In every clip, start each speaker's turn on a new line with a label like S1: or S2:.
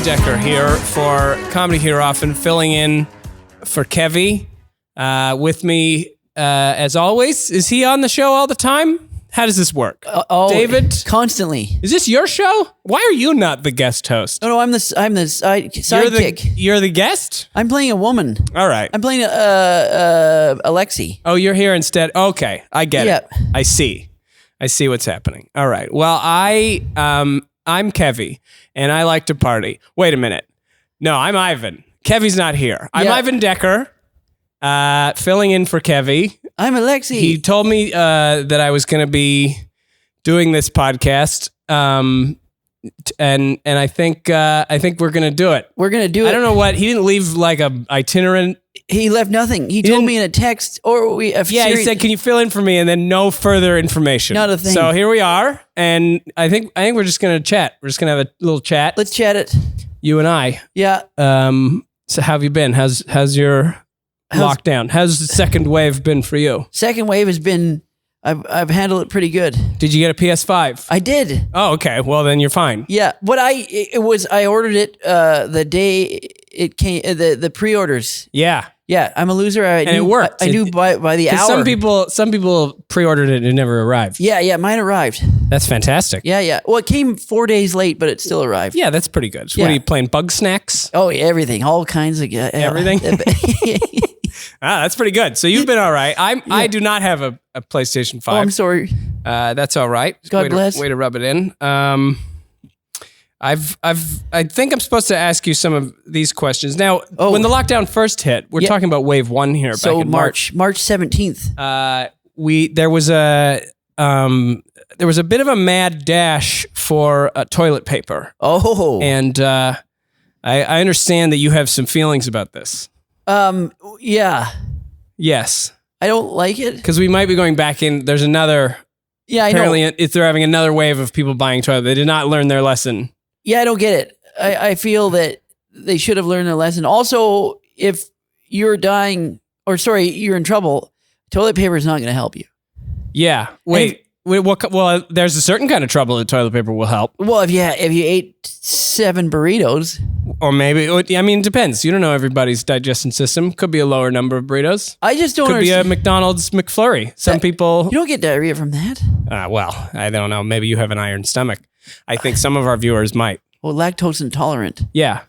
S1: Decker here for Comedy Here Often, filling in for Kevy. With me, as always, is he on the show all the time? How does this work? David?
S2: Constantly.
S1: Is this your show? Why are you not the guest host?
S2: No, I'm the sidekick.
S1: You're the guest?
S2: I'm playing a woman.
S1: All right.
S2: I'm playing Alexi.
S1: Oh, you're here instead. Okay, I get it.
S2: Yeah.
S1: I see what's happening. All right. Well, I'm Kevy, and I like to party. Wait a minute. No, I'm Ivan. Kevy's not here. I'm Ivan Decker, filling in for Kevy.
S2: I'm Alexi.
S1: He told me that I was going to be doing this podcast, and I think we're going to do it.
S2: We're going to do it.
S1: I don't know what he didn't leave like a itinerant.
S2: He left nothing. He told me in a text
S1: he said, "Can you fill in for me?" And then no further information.
S2: Not a thing.
S1: So here we are, and I think we're just going to chat. We're just going to have a little chat.
S2: Let's chat it.
S1: You and I.
S2: Yeah.
S1: So how have you been? How's your lockdown? How's the second wave been for you?
S2: Second wave has been. I've handled it pretty good.
S1: Did you get a PS5?
S2: I did.
S1: Oh, okay. Well, then you're fine.
S2: Yeah. I ordered it the day it came. The pre-orders.
S1: Yeah.
S2: Yeah, I'm a loser.
S1: And it worked.
S2: I knew by the hour.
S1: Some people pre-ordered it and it never arrived.
S2: Yeah, mine arrived.
S1: That's fantastic.
S2: Yeah. Well, it came 4 days late, but it still arrived.
S1: Yeah, that's pretty good. So
S2: Yeah.
S1: What are you playing? Bug snacks?
S2: Oh, yeah, everything, all kinds of
S1: Everything? That's pretty good. So you've been all right. I do not have a PlayStation 5.
S2: Oh, I'm sorry.
S1: That's all right.
S2: God bless.
S1: Way to rub it in. I think I'm supposed to ask you some of these questions. Now, when the lockdown first hit, we're talking about wave 1 here.
S2: So
S1: back in
S2: March 17th.
S1: There was a bit of a mad dash for toilet paper.
S2: Oh.
S1: And I understand that you have some feelings about this.
S2: Yeah.
S1: Yes.
S2: I don't like it.
S1: Because we might be going back in. There's another.
S2: Yeah, I
S1: apparently,
S2: know.
S1: if they're having another wave of people buying toilet, they did not learn their lesson.
S2: Yeah, I don't get it. I feel that they should have learned their lesson. Also, if you're you're in trouble, toilet paper is not going to help you.
S1: Yeah. Wait, well, there's a certain kind of trouble that toilet paper will help.
S2: Well, if you ate 7 burritos.
S1: Or maybe, I mean, it depends. You don't know everybody's digestion system. Could be a lower number of burritos.
S2: I just don't
S1: Could
S2: understand.
S1: be a McDonald's McFlurry. Some people...
S2: You don't get diarrhea from that.
S1: Well, I don't know. Maybe you have an iron stomach. I think some of our viewers might.
S2: Well, lactose intolerant.
S1: Yeah.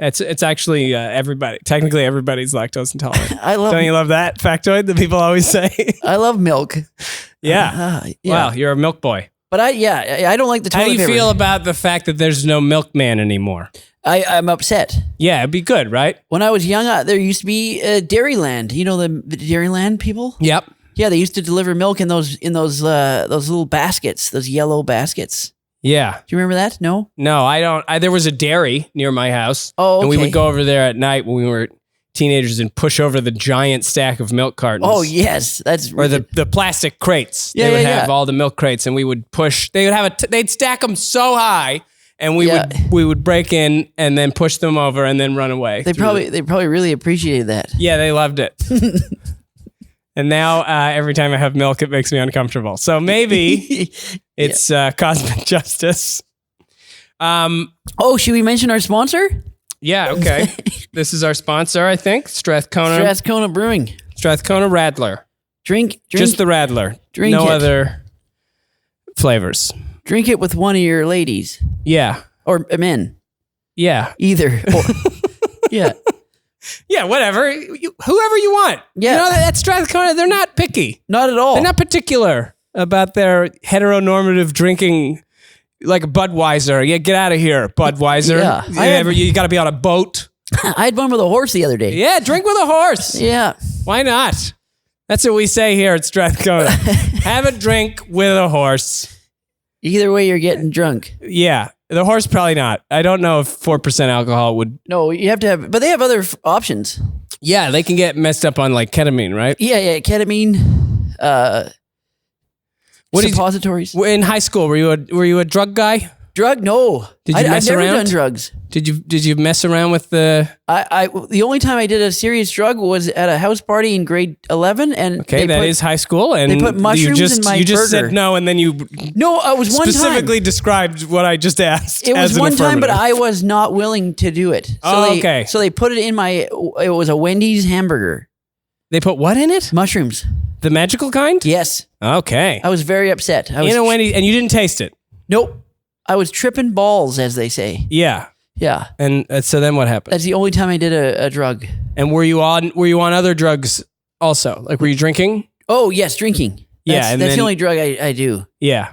S1: It's actually everybody. Technically, everybody's lactose intolerant. Don't you love that factoid that people always say?
S2: I love milk.
S1: Yeah.
S2: Yeah.
S1: Wow, you're a milk boy.
S2: But I don't like the toilet
S1: paper. How do you
S2: paper.
S1: feel about the fact that there's no milkman anymore?
S2: I'm upset.
S1: Yeah, it'd be good, right?
S2: When I was young, there used to be Dairyland. You know the Dairyland people?
S1: Yep.
S2: Yeah, they used to deliver milk in those little baskets, those yellow baskets.
S1: Yeah.
S2: Do you remember that? No?
S1: No, I don't. There was a dairy near my house.
S2: Oh, okay.
S1: And we would go over there at night when we were teenagers and push over the giant stack of milk cartons.
S2: Oh, yes.
S1: Or the plastic crates.
S2: Yeah,
S1: they would have all the milk crates and we would push. They'd stack them so high and we would break in and then push them over and then run away.
S2: They probably really appreciated that.
S1: Yeah, they loved it. And now every time I have milk, it makes me uncomfortable. So maybe it's cosmic justice.
S2: Should we mention our sponsor?
S1: Yeah, okay. This is our sponsor, I think.
S2: Strathcona Brewing.
S1: Strathcona Radler.
S2: Drink.
S1: Just the Radler.
S2: Drink
S1: no
S2: it.
S1: other flavors.
S2: Drink it with one of your ladies.
S1: Yeah.
S2: Or men.
S1: Yeah.
S2: Either. Yeah.
S1: Yeah, whatever. Whoever you want.
S2: Yeah.
S1: You know, at Strathcona, they're not picky.
S2: Not at all.
S1: They're not particular about their heteronormative drinking, like Budweiser. Yeah, get out of here, Budweiser.
S2: Yeah.
S1: You got to be on a boat.
S2: I had one with a horse the other day.
S1: Yeah, drink with a horse.
S2: Yeah.
S1: Why not? That's what we say here at Strathcona. Have a drink with a horse.
S2: Either way, you're getting drunk.
S1: Yeah. The horse, probably not. I don't know if 4% alcohol would...
S2: No, you have to have... But they have other options.
S1: Yeah, they can get messed up on like ketamine, right?
S2: Yeah. Ketamine, suppositories.
S1: In high school, were you a drug guy?
S2: Drug? No.
S1: Did you mess
S2: I've never
S1: around?
S2: done drugs.
S1: Did you mess around with the?
S2: The only time I did a serious drug was at a house party in grade 11, and
S1: Okay, that is high school, and
S2: they put mushrooms in my
S1: you just
S2: burger.
S1: said no, and then you
S2: No, it was one time.
S1: specifically described what I just asked.
S2: It was
S1: as an
S2: one time, but
S1: affirmative.
S2: I was not willing to do it.
S1: Okay.
S2: So they put it in my. It was a Wendy's hamburger.
S1: They put what in it?
S2: Mushrooms.
S1: The magical kind?
S2: Yes.
S1: Okay.
S2: I was very upset. I was,
S1: Wendy, and you didn't taste it.
S2: Nope. I was tripping balls, as they say.
S1: Yeah.
S2: Yeah.
S1: And so then what happened?
S2: That's the only time I did a drug.
S1: And were you on other drugs also? Like, were you drinking?
S2: Oh, yes, drinking.
S1: Yeah,
S2: That's the only drug I do.
S1: Yeah.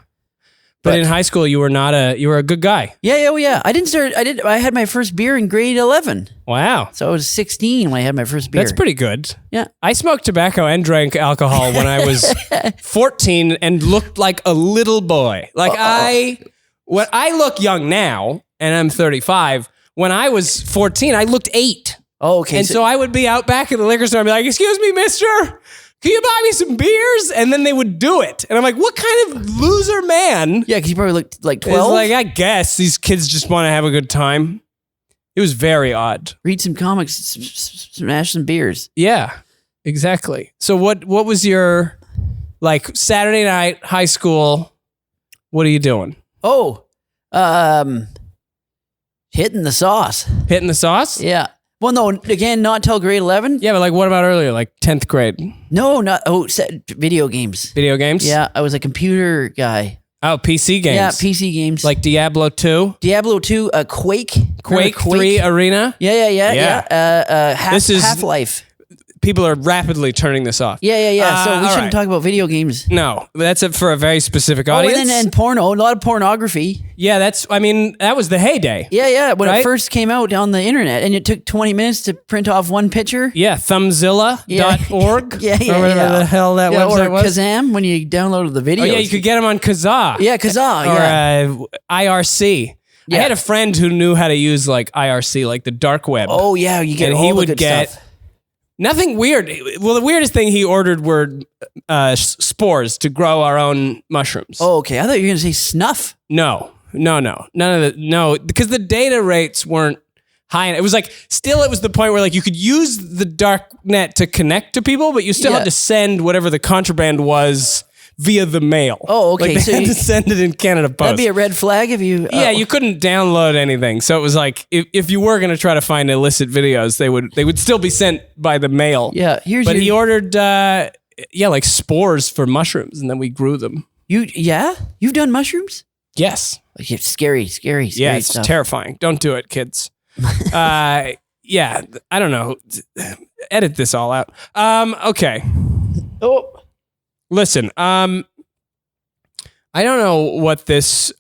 S1: But in high school, you were a good guy.
S2: Yeah. I had my first beer in grade 11.
S1: Wow.
S2: So I was 16 when I had my first beer.
S1: That's pretty good.
S2: Yeah.
S1: I smoked tobacco and drank alcohol when I was 14 and looked like a little boy. Like I look young now, and I'm 35. When I was 14, I looked 8.
S2: Oh, okay.
S1: And so I would be out back at the liquor store and be like, "Excuse me, mister, can you buy me some beers?" And then they would do it. And I'm like, what kind of loser man?
S2: Yeah, because you probably looked like
S1: It's
S2: 12.
S1: like, I guess these kids just want to have a good time. It was very odd.
S2: Read some comics, smash some beers.
S1: Yeah, exactly. So what was your, like, Saturday night, high school, what are you doing?
S2: Oh, hitting the sauce.
S1: Hitting the sauce?
S2: Yeah. Well, no, again, not till grade 11.
S1: Yeah, but like, what about earlier, like 10th grade?
S2: No, not, video games.
S1: Video games?
S2: Yeah, I was a computer guy.
S1: Oh, PC games.
S2: Yeah, PC games.
S1: Like Diablo 2?
S2: Diablo 2, Quake.
S1: Quake
S2: Remember
S1: 3 Arena?
S2: Yeah.
S1: This is-
S2: Half-Life.
S1: People are rapidly turning this off.
S2: Yeah. So we
S1: all
S2: shouldn't
S1: right.
S2: talk about video games.
S1: No, that's it for a very specific
S2: Oh,
S1: audience.
S2: and porno, a lot of pornography.
S1: Yeah, that was the heyday.
S2: Yeah. When
S1: Right?
S2: it first came out on the internet, and it took 20 minutes to print off one picture.
S1: Yeah, thumbzilla.org.
S2: Yeah.
S1: Or whatever the hell that website
S2: or
S1: was.
S2: Kazam, when you downloaded the video.
S1: Oh, yeah, you could get them on Kazaa.
S2: Yeah, Kazaa,
S1: Or
S2: yeah.
S1: IRC. I
S2: Yeah.
S1: had a friend who knew how to use like IRC, like the dark web.
S2: Oh, yeah, you get
S1: and
S2: all
S1: he
S2: the
S1: would
S2: good
S1: get
S2: stuff.
S1: nothing weird. Well, the weirdest thing he ordered were spores to grow our own mushrooms.
S2: Oh, okay. I thought you were going to say snuff.
S1: No. None of the, no, because the data rates weren't high. It was like, still it was the point where like you could use the dark net to connect to people, but you still had to send whatever the contraband was via the mail.
S2: Oh, okay.
S1: Like they
S2: So
S1: had to send it in Canada Post.
S2: that'd be a red flag if you...
S1: Yeah, you couldn't download anything. So it was like, if you were going to try to find illicit videos, they would still be sent by the mail.
S2: Yeah,
S1: But he ordered, like spores for mushrooms, and then we grew them.
S2: You've done mushrooms?
S1: Yes.
S2: Like, it's scary
S1: Yeah, it's
S2: stuff.
S1: terrifying. Don't do it, kids. Yeah, I don't know. Edit this all out. Okay.
S2: Oh.
S1: Listen, I don't know what this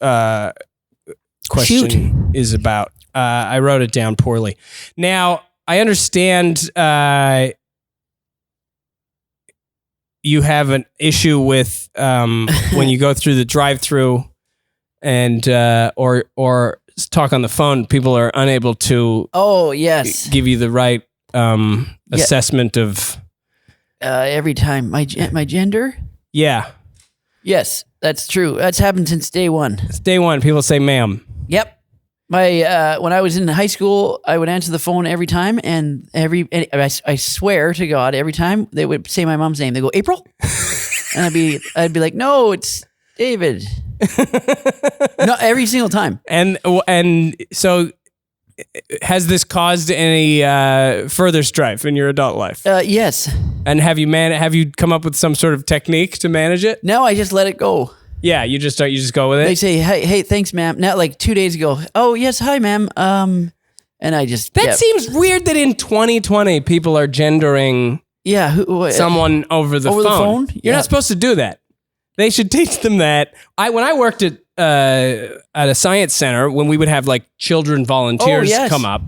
S1: question is about. I wrote it down poorly. Now, I understand you have an issue with when you go through the drive-through and or talk on the phone, people are unable to give you the right assessment of
S2: every time my gender.
S1: Yeah.
S2: Yes, that's true. That's happened since day one.
S1: It's day one. People say ma'am.
S2: Yep. When I was in high school, I would answer the phone every time, and I swear to God, every time they would say my mom's name. They go, April? And I'd be like, no, it's David. No, every single time.
S1: And so has this caused any further strife in your adult life?
S2: Yes.
S1: And have you come up with some sort of technique to manage it?
S2: No, I just let it go.
S1: Yeah, you just go with it.
S2: They say, hey, thanks, ma'am. Now, like 2 days ago, oh yes, hi, ma'am. And I just
S1: seems weird that in 2020 people are gendering someone over the phone. You're not supposed to do that. They should teach them that. When I worked at a science center, when we would have like children volunteers come up,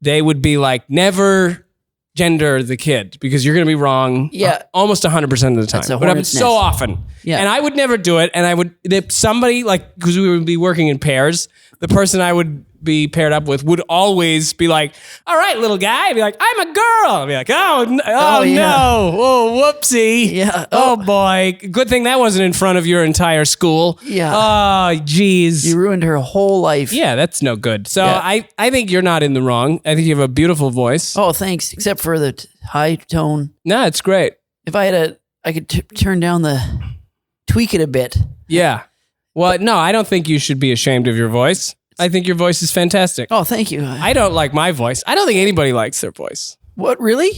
S1: they would be like, never gender the kid because you're going to be wrong. Almost 100% of the time. It happens so often. Yeah. And I would never do it. And somebody, like, because we would be working in pairs, the person I would be paired up with would always be like, all right, little guy. I'd be like, I'm a girl. I'd be like, oh no. Oh, whoopsie.
S2: Yeah.
S1: Oh boy. Good thing that wasn't in front of your entire school.
S2: Yeah.
S1: Oh, geez.
S2: You ruined her whole life.
S1: Yeah, that's no good. So
S2: Yeah.
S1: I think you're not in the wrong. I think you have a beautiful voice.
S2: Oh, thanks. Except for the high tone.
S1: No, it's great.
S2: If I had I could turn down tweak it a bit.
S1: Yeah. Well, no, I don't think you should be ashamed of your voice. I think your voice is fantastic.
S2: Oh, thank you.
S1: I don't like my voice. I don't think anybody likes their voice.
S2: What, really?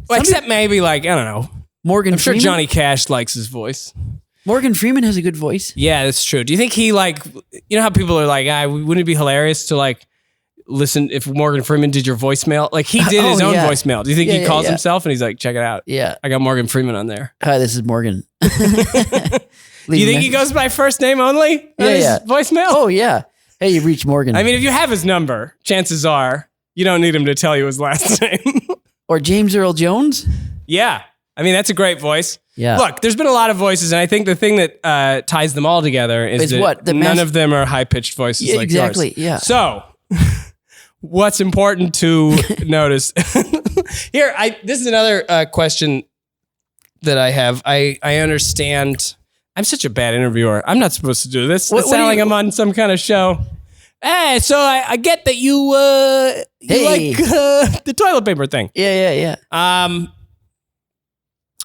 S1: Well, except maybe like, I don't know.
S2: Morgan
S1: I'm sure
S2: Freeman?
S1: Johnny Cash likes his voice.
S2: Morgan Freeman has a good voice.
S1: Yeah, that's true. Do you think he like, you know how people are like, wouldn't it be hilarious to like listen if Morgan Freeman did your voicemail? Like he did his own voicemail. Do you think he calls himself and he's like, check it out?
S2: Yeah.
S1: I got Morgan Freeman on there.
S2: Hi, this is Morgan.
S1: Do you think he goes by first name only on his voicemail?
S2: Oh, yeah. Hey, you reached Morgan.
S1: I mean, if you have his number, chances are you don't need him to tell you his last name.
S2: Or James Earl Jones?
S1: Yeah. I mean, that's a great voice.
S2: Yeah.
S1: Look, there's been a lot of voices, and I think the thing that ties them all together is that
S2: what?
S1: none of them are high-pitched voices like
S2: exactly,
S1: yours.
S2: yeah.
S1: So, what's important to notice? Here, this is another question that I have. I understand... I'm such a bad interviewer. I'm not supposed to do this. It's sounding like I'm on some kind of show. Hey, so I get that you like the toilet paper thing.
S2: Yeah.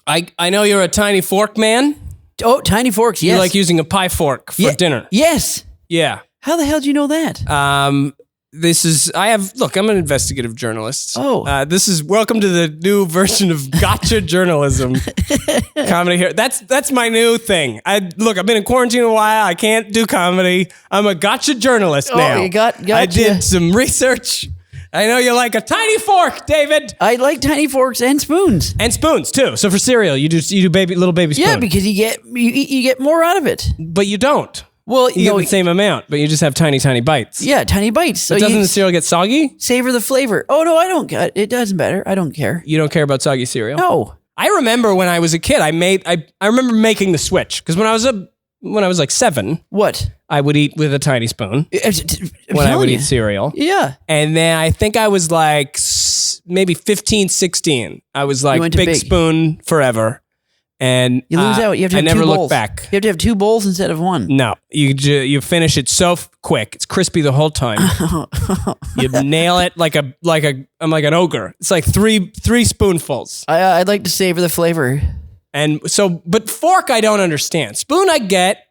S1: I know you're a tiny fork man.
S2: Oh, tiny forks, yes.
S1: You like using a pie fork for dinner.
S2: Yes.
S1: Yeah.
S2: How the hell do you know that?
S1: I'm an investigative journalist.
S2: Oh.
S1: Welcome to the new version of gotcha journalism comedy here. That's my new thing. I've been in quarantine a while. I can't do comedy. I'm a gotcha journalist now.
S2: Oh, you gotcha.
S1: I did some research. I know you like a tiny fork, David.
S2: I like tiny forks and spoons.
S1: And spoons too. So for cereal, you do little baby spoon.
S2: Yeah, because you get more out of it.
S1: But you don't.
S2: Well,
S1: you get the same amount, but you just have tiny bites.
S2: Yeah, tiny bites. So
S1: doesn't the cereal get soggy?
S2: Savor the flavor. Oh no, I don't get it. It doesn't matter. I don't care.
S1: You don't care about soggy cereal?
S2: No.
S1: I remember when I was a kid, I remember making the switch because when I was like 7,
S2: what?
S1: I would eat with a tiny spoon when I would eat cereal.
S2: Yeah.
S1: And then I think I was like maybe 15, 16. I was like big spoon forever. And
S2: you lose out. You have to have
S1: never
S2: two bowls.
S1: looked back.
S2: You have to have 2 bowls instead of 1.
S1: No, you finish it so quick. It's crispy the whole time. You nail it I'm like an ogre. It's like three spoonfuls.
S2: I'd like to savor the flavor.
S1: And so, but fork I don't understand. Spoon I get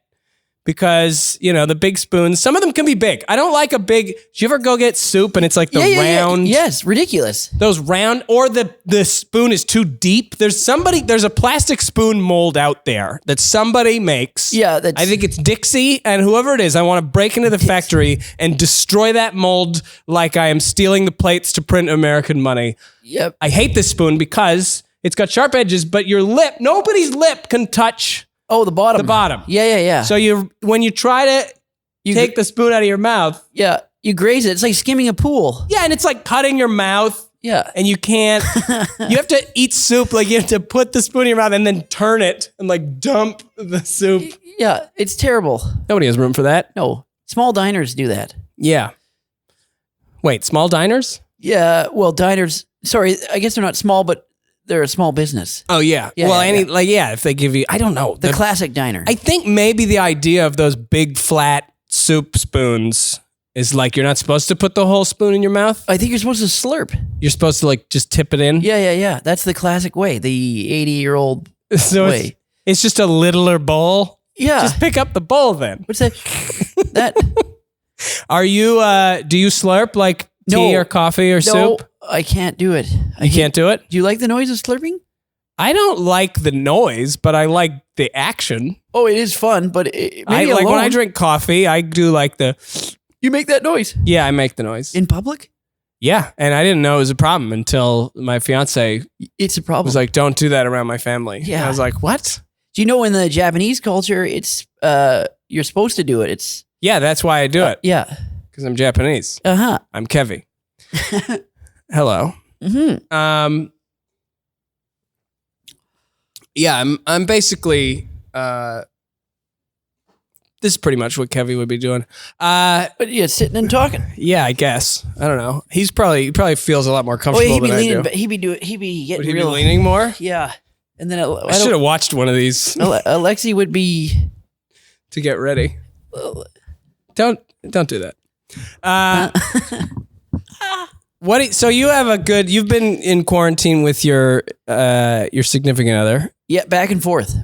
S1: because, the big spoons, some of them can be big. I don't like a big, do you ever go get soup and it's like the round?
S2: Yeah. Yes, ridiculous.
S1: Those round, or the spoon is too deep. There's a plastic spoon mold out there that somebody makes.
S2: Yeah.
S1: I think it's Dixie, and whoever it is, I want to break into the factory and destroy that mold like I am stealing the plates to print American money.
S2: Yep.
S1: I hate this spoon because it's got sharp edges, but nobody's lip can touch.
S2: Oh, the bottom.
S1: The bottom.
S2: Yeah.
S1: So when you try to take the spoon out of your mouth.
S2: Yeah, you graze it. It's like skimming a pool.
S1: Yeah, and it's like cutting your mouth.
S2: Yeah.
S1: And you can't, you have to eat soup, like you have to put the spoon in your mouth and then turn it and like dump the soup.
S2: Yeah, it's terrible.
S1: Nobody has room for that.
S2: No, small diners do that.
S1: Yeah. Wait, small diners?
S2: Yeah, well, diners, sorry, I guess they're not small, but they're a small business.
S1: Oh, yeah. If they give you, I don't know.
S2: The classic diner.
S1: I think maybe the idea of those big flat soup spoons is like you're not supposed to put the whole spoon in your mouth.
S2: I think you're supposed to slurp.
S1: You're supposed to like just tip it in.
S2: Yeah. That's the classic way, the 80-year-old way.
S1: It's just a littler bowl.
S2: Yeah.
S1: Just pick up the bowl then.
S2: What's that? That.
S1: Are you, do you slurp like tea or coffee or soup?
S2: No, I can't do it.
S1: You can't do it?
S2: Do you like the noise of slurping?
S1: I don't like the noise, but I like the action.
S2: Oh, it is fun, but
S1: when I drink coffee, I do like the...
S2: You make that noise?
S1: Yeah, I make the noise.
S2: In public?
S1: Yeah, and I didn't know it was a problem until my fiance...
S2: It's a problem.
S1: Was like, don't do that around my family.
S2: Yeah.
S1: And I was like, what?
S2: Do you know in the Japanese culture, it's you're supposed to do it.
S1: Yeah, that's why I do it.
S2: Yeah.
S1: Because I'm Japanese.
S2: Uh-huh.
S1: I'm Kevy. Hello.
S2: Mm-hmm.
S1: Yeah, I'm basically is pretty much what Kevy would be doing.
S2: But yeah, sitting and talking.
S1: Yeah, I guess. I don't know. He probably feels a lot more
S2: Oh,
S1: comfortable
S2: he'd be
S1: than
S2: leaning.
S1: I do.
S2: He'd be getting
S1: Would he
S2: real.
S1: be leaning more?
S2: Yeah, and then
S1: I should have watched one of these
S2: Alexi would be.
S1: to get ready. Don't do that. So you have you've been in quarantine with your significant other.
S2: Yeah, back and forth.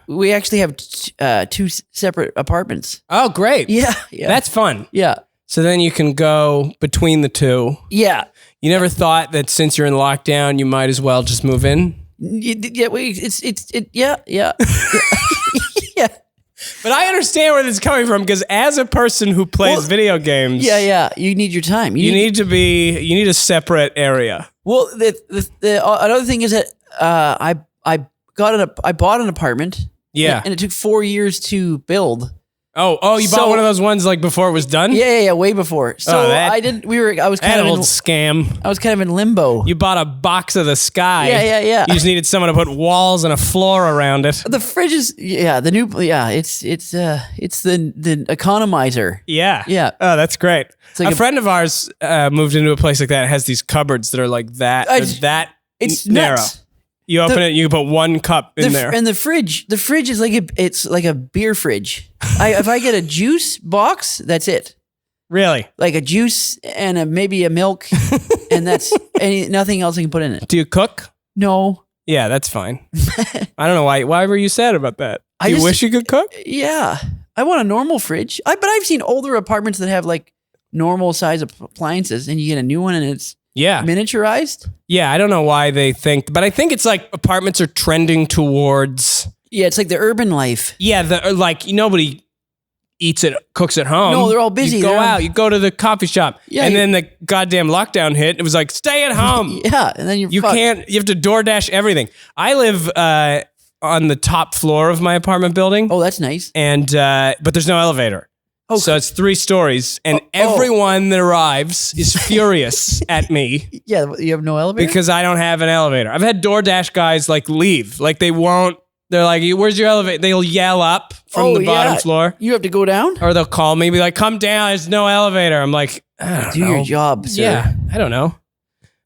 S2: We actually have two separate apartments.
S1: Oh, great.
S2: Yeah.
S1: That's fun.
S2: Yeah.
S1: So then you can go between the two.
S2: Yeah.
S1: You never thought that since you're in lockdown, you might as well just move in?
S2: Yeah. Yeah. Yeah.
S1: But I understand where this is coming from because as a person who plays video games,
S2: yeah, you need your time.
S1: You need a separate area.
S2: Well, the another thing is that I bought an apartment.
S1: Yeah,
S2: and it took 4 years to build.
S1: Oh, you bought one of those ones like before it was done?
S2: Yeah, way before. So I was kind of
S1: old scam.
S2: I was kind of in limbo.
S1: You bought a box of the sky.
S2: Yeah.
S1: You just needed someone to put walls and a floor around it.
S2: The fridge is it's the economizer.
S1: Yeah. Oh, that's great.
S2: Like
S1: a friend of ours moved into a place like that. It has these cupboards that are like that.
S2: It's
S1: narrow.
S2: nuts.
S1: You open it, you can put one cup in there.
S2: And the fridge is like a beer fridge. If I get a juice box, that's it.
S1: Really?
S2: Like a juice and maybe a milk, and that's nothing else I can put in it.
S1: Do you cook?
S2: No.
S1: Yeah, that's fine. I don't know why. Why were you sad about that? Do you wish you could cook?
S2: Yeah, I want a normal fridge. But I've seen older apartments that have like normal size appliances, and you get a new one, and it's miniaturized.
S1: Yeah, I don't know why they think, but I think it's like apartments are trending towards.
S2: Yeah, it's like the urban life.
S1: Yeah, like nobody cooks at home.
S2: No, they're all busy.
S1: You go out, you go to the coffee shop, and then the goddamn lockdown hit. It was like, stay at home.
S2: Yeah, and then you
S1: have to DoorDash everything. I live on the top floor of my apartment building.
S2: Oh, that's nice.
S1: And but there's no elevator.
S2: Oh,
S1: so it's 3 stories, and everyone that arrives is furious at me.
S2: Yeah, you have no elevator?
S1: Because I don't have an elevator. I've had DoorDash guys like leave. Like they won't. They're like, where's your elevator? They'll yell up from the bottom floor.
S2: You have to go down?
S1: Or they'll call me, be like, come down, there's no elevator. I'm like,
S2: do your job, sir.
S1: Yeah, I don't know.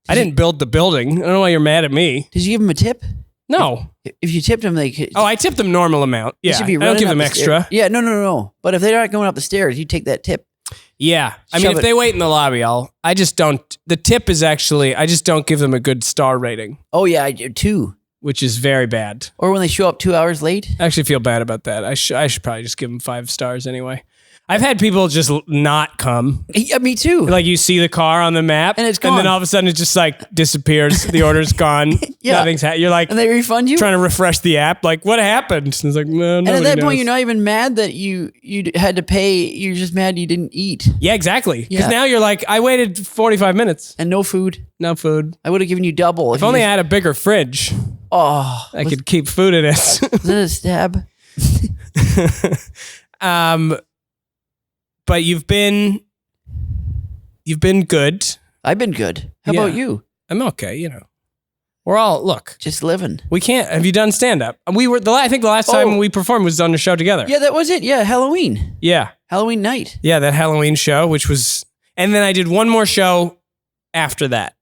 S1: I didn't build the building. I don't know why you're mad at me.
S2: Did you give them a tip?
S1: No.
S2: If you tipped them,
S1: I tipped them normal amount. Yeah, I don't give them extra.
S2: Yeah, no. But if they're not going up the stairs, you take that tip.
S1: Yeah. I mean, if they wait in the lobby, I just don't. The tip is actually, I just don't give them a good star rating.
S2: Oh, yeah, I do too.
S1: Which is very bad.
S2: Or when they show up 2 hours late.
S1: I actually feel bad about that. I should probably just give them 5 stars anyway. I've had people just not come.
S2: Yeah, me too.
S1: Like you see the car on the map,
S2: and it's gone.
S1: And then all of a sudden it just like disappears. The order's gone.
S2: Yeah.
S1: Nothing's you're like,
S2: and they refund you?
S1: Trying to refresh the app. Like, what happened? And it's like, no,
S2: and at that point, you're not even mad that you had to pay. You're just mad you didn't eat.
S1: Yeah, exactly. Because now you're like, I waited 45 minutes.
S2: And no food.
S1: No food.
S2: I would have given you double.
S1: If only I had a bigger fridge.
S2: Oh.
S1: I could keep food in it.
S2: Was that a stab?
S1: But you've been good.
S2: I've been good. How about you?
S1: I'm okay. We're all
S2: just living.
S1: We can't. Have you done stand up? We were. I think the last time we performed was on the show together.
S2: Yeah, that was it. Yeah, Halloween.
S1: Yeah,
S2: Halloween night.
S1: Yeah, that Halloween show, which was, and then I did one more show after that,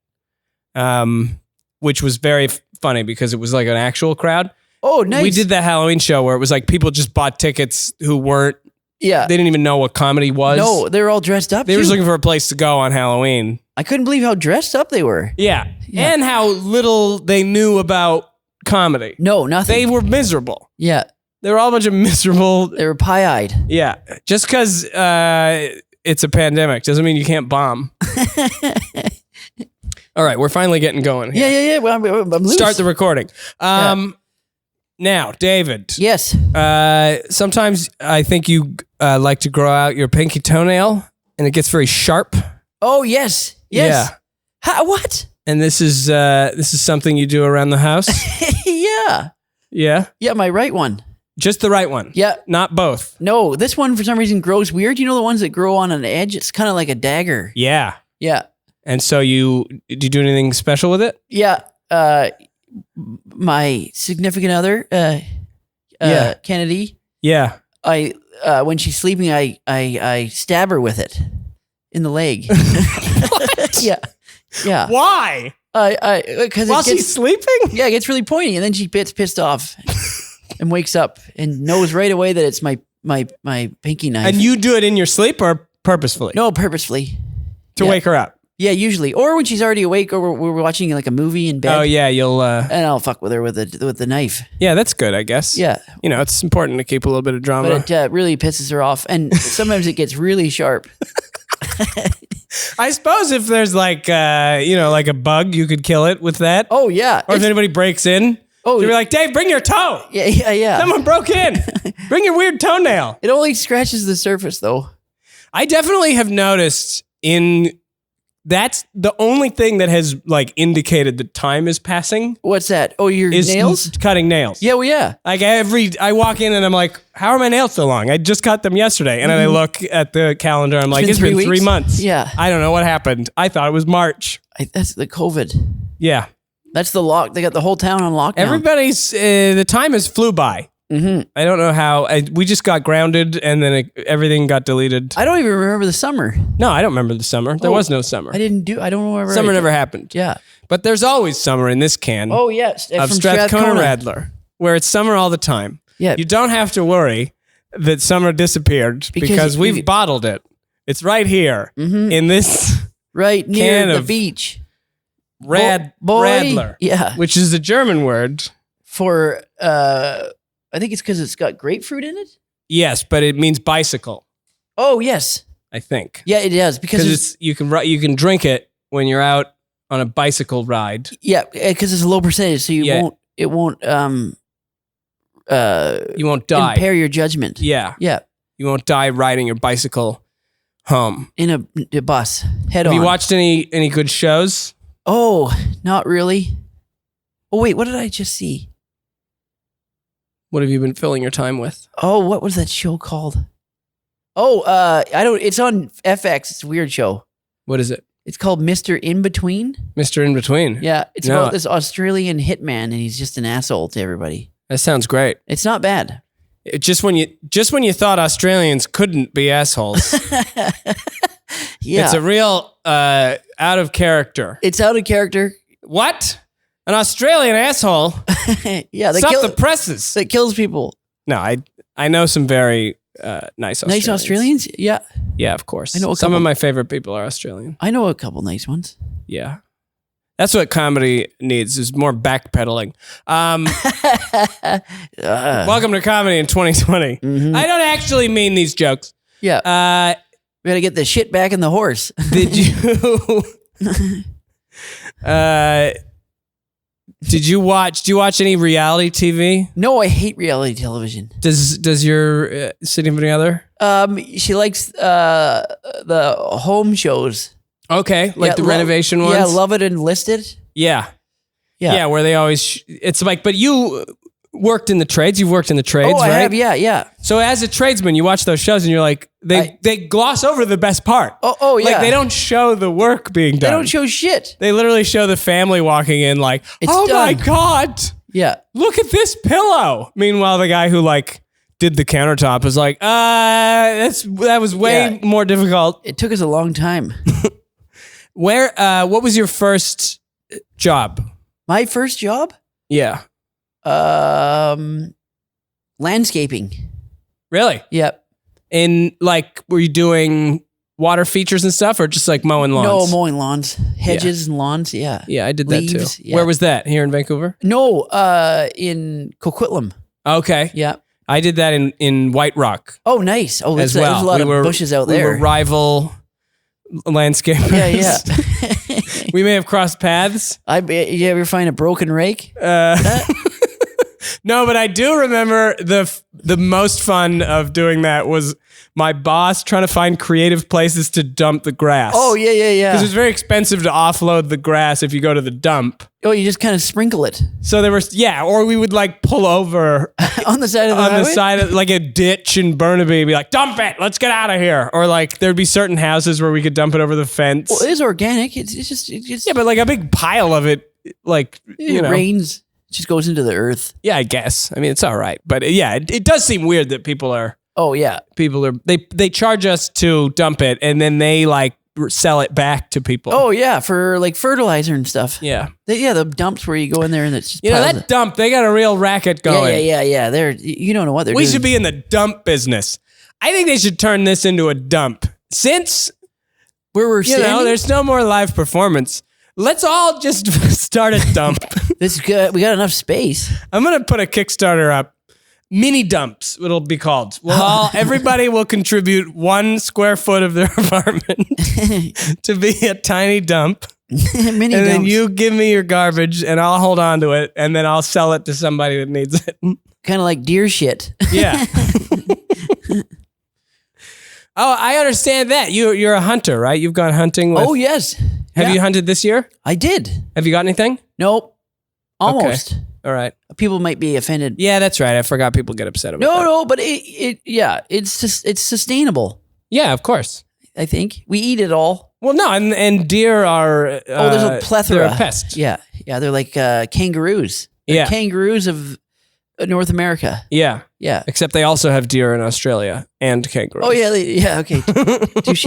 S1: which was very funny because it was like an actual crowd.
S2: Oh, nice.
S1: We did that Halloween show where it was like people just bought tickets who weren't.
S2: Yeah.
S1: They didn't even know what comedy was.
S2: No, they were all dressed up.
S1: They were just looking for a place to go on Halloween.
S2: I couldn't believe how dressed up they were.
S1: Yeah. And how little they knew about comedy.
S2: No, nothing.
S1: They were miserable.
S2: Yeah.
S1: They were all a bunch of miserable.
S2: They were pie-eyed.
S1: Yeah. Just because it's a pandemic doesn't mean you can't bomb. All right. We're finally getting going here.
S2: Yeah. Well, I'm loose.
S1: Start the recording. Now, David.
S2: Yes.
S1: Sometimes I think you like to grow out your pinky toenail, and it gets very sharp.
S2: Oh yes.
S1: Yeah.
S2: What?
S1: And this is something you do around the house.
S2: Yeah.
S1: Yeah.
S2: Yeah, my right one.
S1: Just the right one.
S2: Yeah.
S1: Not both.
S2: No, this one for some reason grows weird. You know the ones that grow on an edge? It's kind of like a dagger.
S1: Yeah.
S2: Yeah.
S1: And so do you do anything special with it?
S2: Yeah. My significant other, Kennedy.
S1: Yeah.
S2: I when she's sleeping, I stab her with it in the leg.
S1: What?
S2: Yeah.
S1: Why?
S2: Because
S1: While she's sleeping?
S2: Yeah, it gets really pointy, and then she gets pissed off and wakes up and knows right away that it's my pinky knife.
S1: And you do it in your sleep or purposefully?
S2: No, purposefully.
S1: To wake her up?
S2: Yeah, usually. Or when she's already awake, or we're watching like a movie in bed.
S1: Oh, yeah, you'll...
S2: And I'll fuck with her with the knife.
S1: Yeah, that's good, I guess.
S2: Yeah.
S1: You know, it's important to keep a little bit of drama.
S2: But it really pisses her off. And sometimes it gets really sharp.
S1: I suppose if there's like, like a bug, you could kill it with that.
S2: Oh, yeah.
S1: Or if anybody breaks in, you'd be like, Dave, bring your toe.
S2: Yeah.
S1: Someone broke in. Bring your weird toenail.
S2: It only scratches the surface, though.
S1: I definitely have noticed that's the only thing that has like indicated that time is passing.
S2: What's that? Oh, your nails?
S1: Cutting nails.
S2: Yeah, well, yeah.
S1: Like I walk in and I'm like, how are my nails so long? I just cut them yesterday. And then I look at the calendar. I'm like, it's been 3 months.
S2: Yeah.
S1: I don't know what happened. I thought it was March.
S2: That's the COVID.
S1: Yeah.
S2: That's the lock. They got the whole town on lockdown.
S1: Everybody's, the time has flew by.
S2: Mm-hmm.
S1: I don't know how. We just got grounded and then everything got deleted.
S2: I don't even remember the summer.
S1: No, I don't remember the summer. There was no summer.
S2: I don't know.
S1: Summer never happened.
S2: Yeah.
S1: But there's always summer in this can.
S2: Oh, yes.
S1: Of
S2: from
S1: Strathcona Radler, where it's summer all the time.
S2: Yeah.
S1: You don't have to worry that summer disappeared because we've bottled it. It's right here in this
S2: right near the
S1: of
S2: beach.
S1: Radler.
S2: Yeah.
S1: Which is a German word.
S2: For, I think it's because it's got grapefruit in it.
S1: Yes, but it means bicycle.
S2: Oh, yes.
S1: I think.
S2: Yeah, it does. Because
S1: you can drink it when you're out on a bicycle ride.
S2: Yeah, because it's a low percentage, so it won't
S1: you won't die.
S2: Impair your judgment.
S1: Yeah.
S2: Yeah.
S1: You won't die riding your bicycle home.
S2: In a bus. Head on.
S1: Have you watched any good shows?
S2: Oh, not really. Oh, wait, what did I just see?
S1: What have you been filling your time with?
S2: Oh, what was that show called? Oh, it's on FX. It's a weird show.
S1: What is it?
S2: It's called Mr. In Between.
S1: Mr. In Between.
S2: Yeah, it's about this Australian hitman, and he's just an asshole to everybody.
S1: That sounds great.
S2: It's not bad.
S1: Just when you thought Australians couldn't be assholes.
S2: Yeah.
S1: It's a real out of character.
S2: It's out of character.
S1: What? An Australian asshole?
S2: Yeah,
S1: Stop the presses.
S2: That kills people.
S1: No, I know some very nice Australians.
S2: Nice Australians? Yeah.
S1: Yeah, of course.
S2: I know
S1: some of my favorite people are Australian.
S2: I know a couple nice ones.
S1: Yeah. That's what comedy needs, is more backpedaling. Welcome to comedy in 2020.
S2: Mm-hmm.
S1: I don't actually mean these jokes.
S2: Yeah. We got to get the shit back in the horse.
S1: Did you watch any reality TV?
S2: No, I hate reality television.
S1: Does your significant other?
S2: She likes the home shows.
S1: Okay, like the renovation ones?
S2: Yeah, Love It and Listed.
S1: Yeah, where they always... it's like, but you worked in the trades. You've worked in the trades, right?
S2: I have, yeah.
S1: So as a tradesman, you watch those shows and you're like, they gloss over the best part.
S2: Oh, yeah.
S1: Like they don't show the work being done.
S2: They don't show shit.
S1: They literally show the family walking in like,
S2: it's
S1: oh
S2: done.
S1: My God.
S2: Yeah.
S1: Look at this pillow. Meanwhile, the guy who like did the countertop was like, that was way more difficult.
S2: It took us a long time.
S1: What was your first job?
S2: My first job?
S1: Yeah.
S2: Landscaping.
S1: Really?
S2: Yep.
S1: And like, were you doing water features and stuff, or just like mowing lawns?
S2: No, mowing lawns, hedges and lawns. Yeah.
S1: Yeah, I did
S2: Leaves,
S1: that too.
S2: yeah.
S1: Where was that? Here in Vancouver?
S2: No, in Coquitlam.
S1: Okay.
S2: Yeah.
S1: I did that in White Rock.
S2: Oh, nice. Oh,
S1: as well.
S2: There's a lot of bushes out there.
S1: We were rival landscapers.
S2: Yeah.
S1: We may have crossed paths.
S2: You ever find a broken rake?
S1: No, but I do remember the most fun of doing that was my boss trying to find creative places to dump the grass.
S2: Oh, yeah.
S1: Because it's very expensive to offload the grass if you go to the dump.
S2: Oh, you just kind of sprinkle it.
S1: So there was, or we would like pull over
S2: on the side of the highway?
S1: the side of like a ditch in Burnaby, be like, dump it, let's get out of here. Or like there'd be certain houses where we could dump it over the fence.
S2: Well, it is organic. It's just
S1: yeah, but like a big pile of it, like
S2: it rains. It just goes into the earth.
S1: Yeah, I guess. I mean, it's all right, but it does seem weird that people are
S2: Oh yeah.
S1: People they charge us to dump it, and then they like sell it back to people.
S2: Oh yeah, for like fertilizer and stuff.
S1: Yeah.
S2: The dumps where you go in there and it's just
S1: that dump, they got a real racket going.
S2: Yeah. You don't know what they're doing.
S1: We should be in the dump business. I think they should turn this into a dump. Since
S2: where we're standing,
S1: there's no more live performance. Let's all just start a dump.
S2: This is good. We got enough space.
S1: I'm gonna put a Kickstarter up. Mini dumps, it'll be called. Everybody will contribute 1 square foot of their apartment to be a tiny dump.
S2: Mini
S1: and
S2: dumps.
S1: then you give me your garbage and I'll hold on to it and then I'll sell it to somebody that needs it.
S2: Kind of like deer shit.
S1: Yeah. Oh, I understand that. You're a hunter, right? You've gone hunting with...
S2: Oh, yes.
S1: Have you hunted this year?
S2: I did.
S1: Have you got anything?
S2: Nope. Almost.
S1: Okay. All right.
S2: People might be offended.
S1: Yeah, that's right. I forgot people get upset about that.
S2: No, but it's sustainable.
S1: Yeah, of course.
S2: I think we eat it all.
S1: Well, no, and deer are...
S2: there's a plethora.
S1: They're a pest.
S2: Yeah, they're like kangaroos. They're kangaroos of North America.
S1: Yeah.
S2: Yeah.
S1: Except they also have deer in Australia and kangaroos.
S2: Oh, yeah, okay. Touche.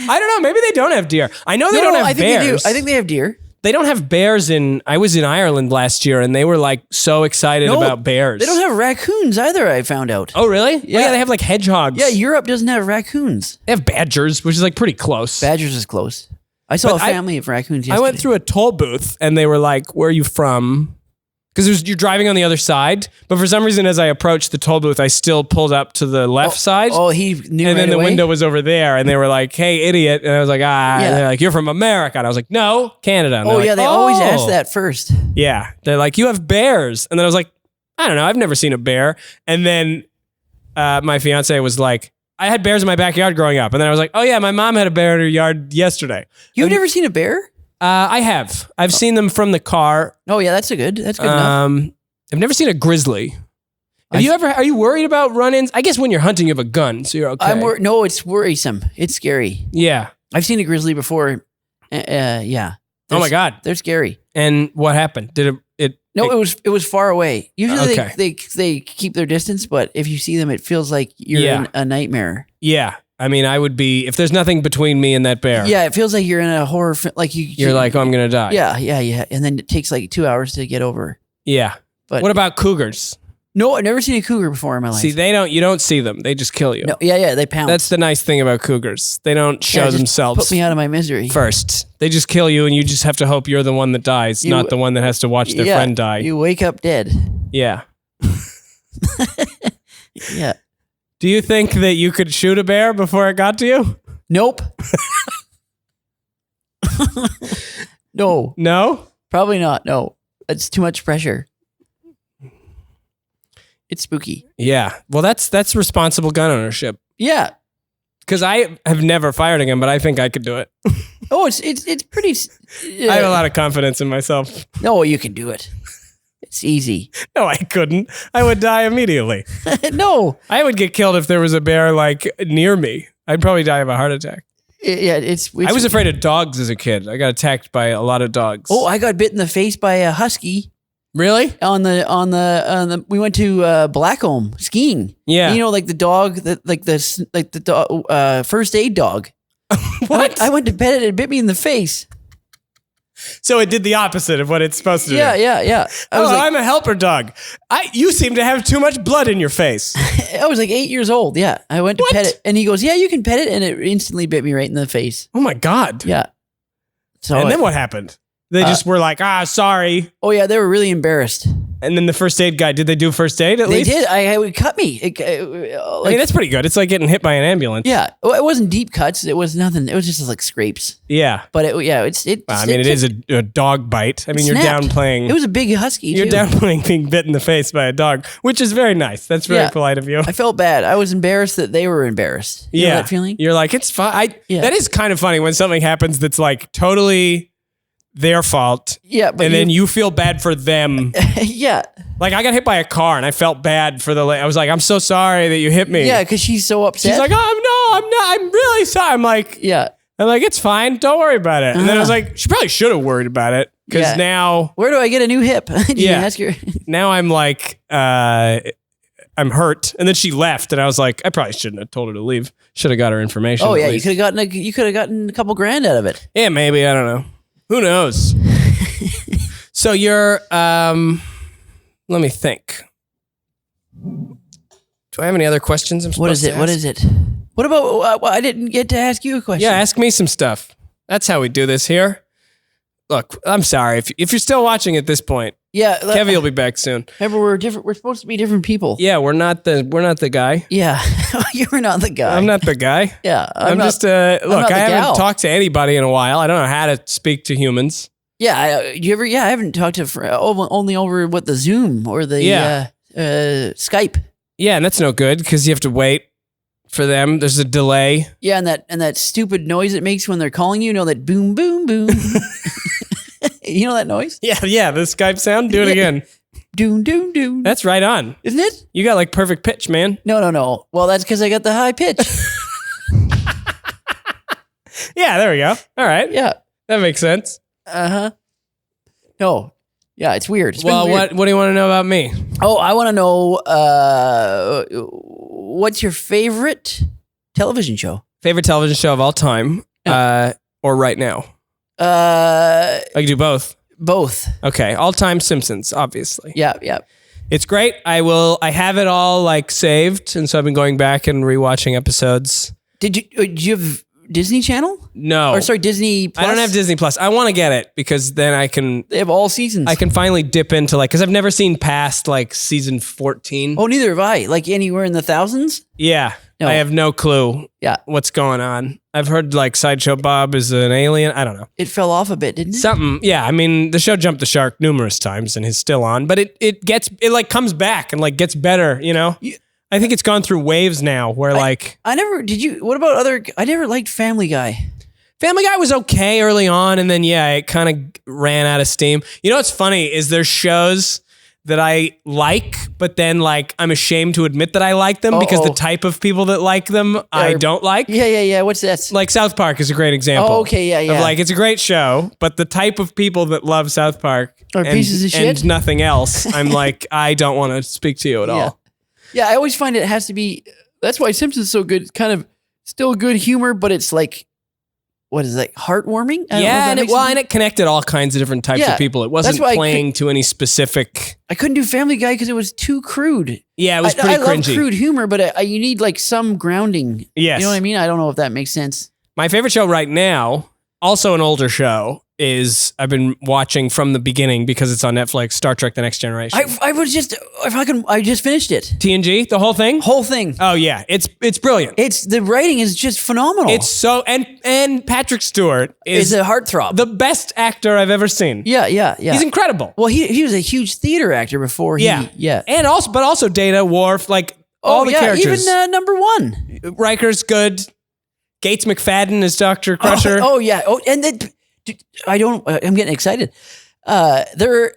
S1: I don't know. Maybe they don't have deer. I know they don't have bears.
S2: They do. I think they have deer.
S1: They don't have bears I was in Ireland last year and they were like so excited about bears.
S2: They don't have raccoons either, I found out.
S1: Oh, really?
S2: Yeah.
S1: They have like hedgehogs.
S2: Yeah, Europe doesn't have raccoons.
S1: They have badgers, which is like pretty close.
S2: Badgers is close. I saw a family of raccoons yesterday.
S1: I went through a toll booth and they were like, where are you from? Because you're driving on the other side, but for some reason, as I approached the toll booth, I still pulled up to the left side.
S2: Oh, he knew
S1: and then the
S2: away?
S1: window was over there, and they were like, "Hey, idiot!" And I was like, "Ah." And they're like, "You're from America," and I was like, "No, Canada." And
S2: they always ask that first.
S1: Yeah, they're like, "You have bears," and then I was like, "I don't know, I've never seen a bear." And then my fiance was like, "I had bears in my backyard growing up," and then I was like, "Oh yeah, my mom had a bear in her yard yesterday."
S2: You've never seen a bear?
S1: I have. I've seen them from the car.
S2: Oh yeah, that's good enough.
S1: I've never seen a grizzly. Are you worried about run-ins? I guess when you're hunting, you have a gun, so you're okay.
S2: No, it's worrisome. It's scary.
S1: Yeah.
S2: I've seen a grizzly before. Yeah.
S1: Oh my God.
S2: They're scary.
S1: And what happened? Did it?
S2: No, it was far away. Usually they keep their distance, but if you see them, it feels like you're in a nightmare.
S1: Yeah. I mean, I would be, if there's nothing between me and that bear.
S2: Yeah, it feels like you're in a horror film. Like
S1: you're like, oh, I'm going to die.
S2: Yeah. And then it takes like 2 hours to get over.
S1: Yeah. But what about cougars?
S2: No, I've never seen a cougar before in my life.
S1: See, you don't see them. They just kill you.
S2: No, yeah, they pounce.
S1: That's the nice thing about cougars. They don't show themselves.
S2: Put me out of my misery.
S1: First. They just kill you and you just have to hope you're the one that dies, not the one that has to watch their friend die.
S2: You wake up dead.
S1: Yeah.
S2: Yeah.
S1: Do you think that you could shoot a bear before it got to you?
S2: Nope. No.
S1: No?
S2: Probably not. No. It's too much pressure. It's spooky.
S1: Yeah. Well, that's responsible gun ownership.
S2: Yeah.
S1: Because I have never fired a gun, but I think I could do it.
S2: Oh, it's pretty...
S1: I have a lot of confidence in myself.
S2: No, you can do it. It's easy.
S1: No, I couldn't. I would die immediately.
S2: No.
S1: I would get killed if there was a bear like near me. I'd probably die of a heart attack.
S2: Yeah, I
S1: was afraid of dogs as a kid. I got attacked by a lot of dogs.
S2: Oh, I got bit in the face by a husky.
S1: Really?
S2: On the we went to Blackcomb skiing.
S1: Yeah.
S2: And like the dog, the dog, first aid dog.
S1: What?
S2: I went to pet it and it bit me in the face.
S1: So it did the opposite of what it's supposed to do.
S2: Yeah.
S1: I'm a helper dog. You seem to have too much blood in your face.
S2: I was like 8 years old. Yeah. I went to pet it and he goes, yeah, you can pet it. And it instantly bit me right in the face.
S1: Oh my God.
S2: Yeah. So
S1: and then what happened? They just were like, sorry.
S2: Oh yeah. They were really embarrassed.
S1: And then the first aid guy, did they do first aid at least?
S2: They did. It cut me.
S1: I mean, that's pretty good. It's like getting hit by an ambulance.
S2: Yeah. Well, it wasn't deep cuts. It was nothing. It was just like scrapes.
S1: Yeah.
S2: But it
S1: is a dog bite. I mean, you're downplaying.
S2: It was a big husky
S1: You're downplaying being bit in the face by a dog, which is very nice. That's very polite of you.
S2: I felt bad. I was embarrassed that they were embarrassed. You know that feeling?
S1: You're like, it's fine. That is kind of funny when something happens that's like totally their fault.
S2: Yeah. But
S1: then you feel bad for them.
S2: Yeah.
S1: Like I got hit by a car and I felt bad for I was like, I'm so sorry that you hit me.
S2: Yeah, because she's so upset.
S1: She's like, oh, no, I'm not. I'm really sorry. I'm like, it's fine. Don't worry about it. And then I was like, she probably should have worried about it because now.
S2: Where do I get a new hip? Did you ask her?
S1: Now I'm like, I'm hurt. And then she left, and I was like, I probably shouldn't have told her to leave. Should have got her information.
S2: Oh
S1: at
S2: yeah,
S1: least.
S2: you could have gotten a couple grand out of it.
S1: Yeah, maybe. I don't know. Who knows? So you're, let me think. Do I have any other questions?
S2: What is it? What is it? What about? I didn't get to ask you a question.
S1: Yeah, ask me some stuff. That's how we do this here. Look, I'm sorry if you're still watching at this point.
S2: Yeah,
S1: Kevy will be back soon.
S2: Remember, we're different. We're supposed to be different people.
S1: Yeah, we're not the guy.
S2: Yeah, you're not the guy.
S1: I'm not the guy.
S2: Yeah,
S1: I'm
S2: not,
S1: just look. I haven't
S2: gal.
S1: talked to anybody in a while. I don't know how to speak to humans.
S2: Yeah, I haven't talked to only over the Zoom or the Skype.
S1: Yeah, and that's no good because you have to wait for them. There's a delay.
S2: Yeah, and that stupid noise it makes when they're calling you. You know that boom, boom, boom. You know that noise?
S1: Yeah, the Skype sound. Do it again.
S2: Doom, doom, doom.
S1: That's right on.
S2: Isn't it?
S1: You got like perfect pitch, man.
S2: No. Well, that's because I got the high pitch.
S1: Yeah, there we go. All right.
S2: Yeah.
S1: That makes sense.
S2: Uh-huh. No. Yeah, it's weird. It's
S1: Well,
S2: been weird.
S1: what do you want to know about me?
S2: Oh, I want to know what's your favorite television show?
S1: Favorite television show of all time, or right now?
S2: Uh,
S1: I can do both.
S2: Both.
S1: Okay, all time Simpsons, obviously.
S2: Yeah.
S1: It's great. I have it all like saved, and so I've been going back and rewatching episodes.
S2: Did you have Disney Channel?
S1: No.
S2: Or sorry, Disney Plus?
S1: I don't have Disney Plus. I want to get it because then
S2: They have all seasons.
S1: I can finally dip into because I've never seen past like season 14.
S2: Oh, neither have I. Like anywhere in the thousands?
S1: Yeah.
S2: No.
S1: I have no clue what's going on. I've heard like Sideshow Bob is an alien. I don't know.
S2: It fell off a bit, didn't it?
S1: Something. Yeah. I mean, the show jumped the shark numerous times and is still on, but it like comes back and like gets better, you know? I think it's gone through waves now where
S2: what about I never liked Family Guy.
S1: Family Guy was okay early on, and then it kind of ran out of steam. You know what's funny is there's shows that I like, but then like I'm ashamed to admit that I like them because the type of people that like them I don't like.
S2: Yeah. What's that?
S1: Like South Park is a great example.
S2: Oh, okay, yeah.
S1: Of like it's a great show, but the type of people that love South Park
S2: are pieces of shit
S1: and nothing else. I'm like I don't want to speak to you at all.
S2: Yeah, I always find it has to be. That's why Simpsons is so good. It's kind of still good humor, but it's like. What is that? Heartwarming?
S1: And it connected all kinds of different types of people. It wasn't playing to any specific.
S2: I couldn't do Family Guy because it was too crude.
S1: Yeah, it was pretty cringy.
S2: I love crude humor, but you need like some grounding.
S1: Yes.
S2: You know what I mean? I don't know if that makes sense.
S1: My favorite show right now, also an older show, is I've been watching from the beginning because it's on Netflix, Star Trek: The Next Generation.
S2: I just finished it.
S1: TNG, the whole thing?
S2: Whole thing.
S1: Oh yeah, it's brilliant.
S2: The writing is just phenomenal.
S1: It's so and Patrick Stewart is
S2: a heartthrob.
S1: The best actor I've ever seen.
S2: Yeah.
S1: He's incredible.
S2: Well, he was a huge theater actor before.
S1: And also Data, Worf, like all the characters.
S2: Even number one.
S1: Riker's good. Gates McFadden is Dr. Crusher.
S2: Oh yeah. Oh, and I'm getting excited. Dr.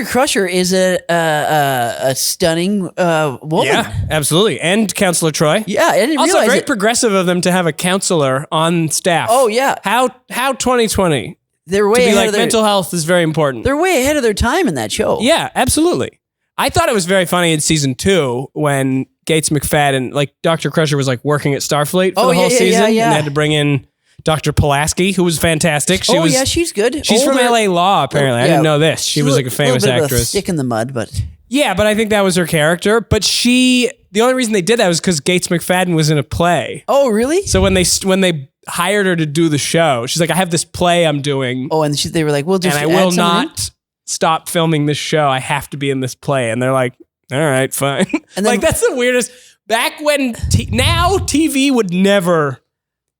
S2: Crusher is a stunning woman.
S1: Yeah, absolutely. And Counselor Troy.
S2: Yeah, I didn't
S1: also
S2: realize
S1: very progressive of them to have a counselor on staff.
S2: Oh yeah.
S1: How 2020?
S2: They're way
S1: to be
S2: ahead
S1: like
S2: of their,
S1: mental health is very important.
S2: They're way ahead of their time in that show.
S1: Yeah, absolutely. I thought it was very funny in season 2 when Gates McFadden, like Dr. Crusher was like working at Starfleet for the whole season and had to bring in Dr. Pulaski, who was fantastic.
S2: She's good.
S1: She's from LA Law, apparently. I didn't know this. She was like a famous
S2: little bit
S1: actress.
S2: Of a stick in the mud, but
S1: yeah, but I think that was her character. But the only reason they did that was because Gates McFadden was in a play.
S2: Oh, really?
S1: So when they hired her to do the show, she's like, I have this play I'm doing.
S2: Oh, and they were like, well, just
S1: and I will not stop filming this show. I have to be in this play. And they're like, all right, fine. And then, like, that's the weirdest. Back when now TV would never.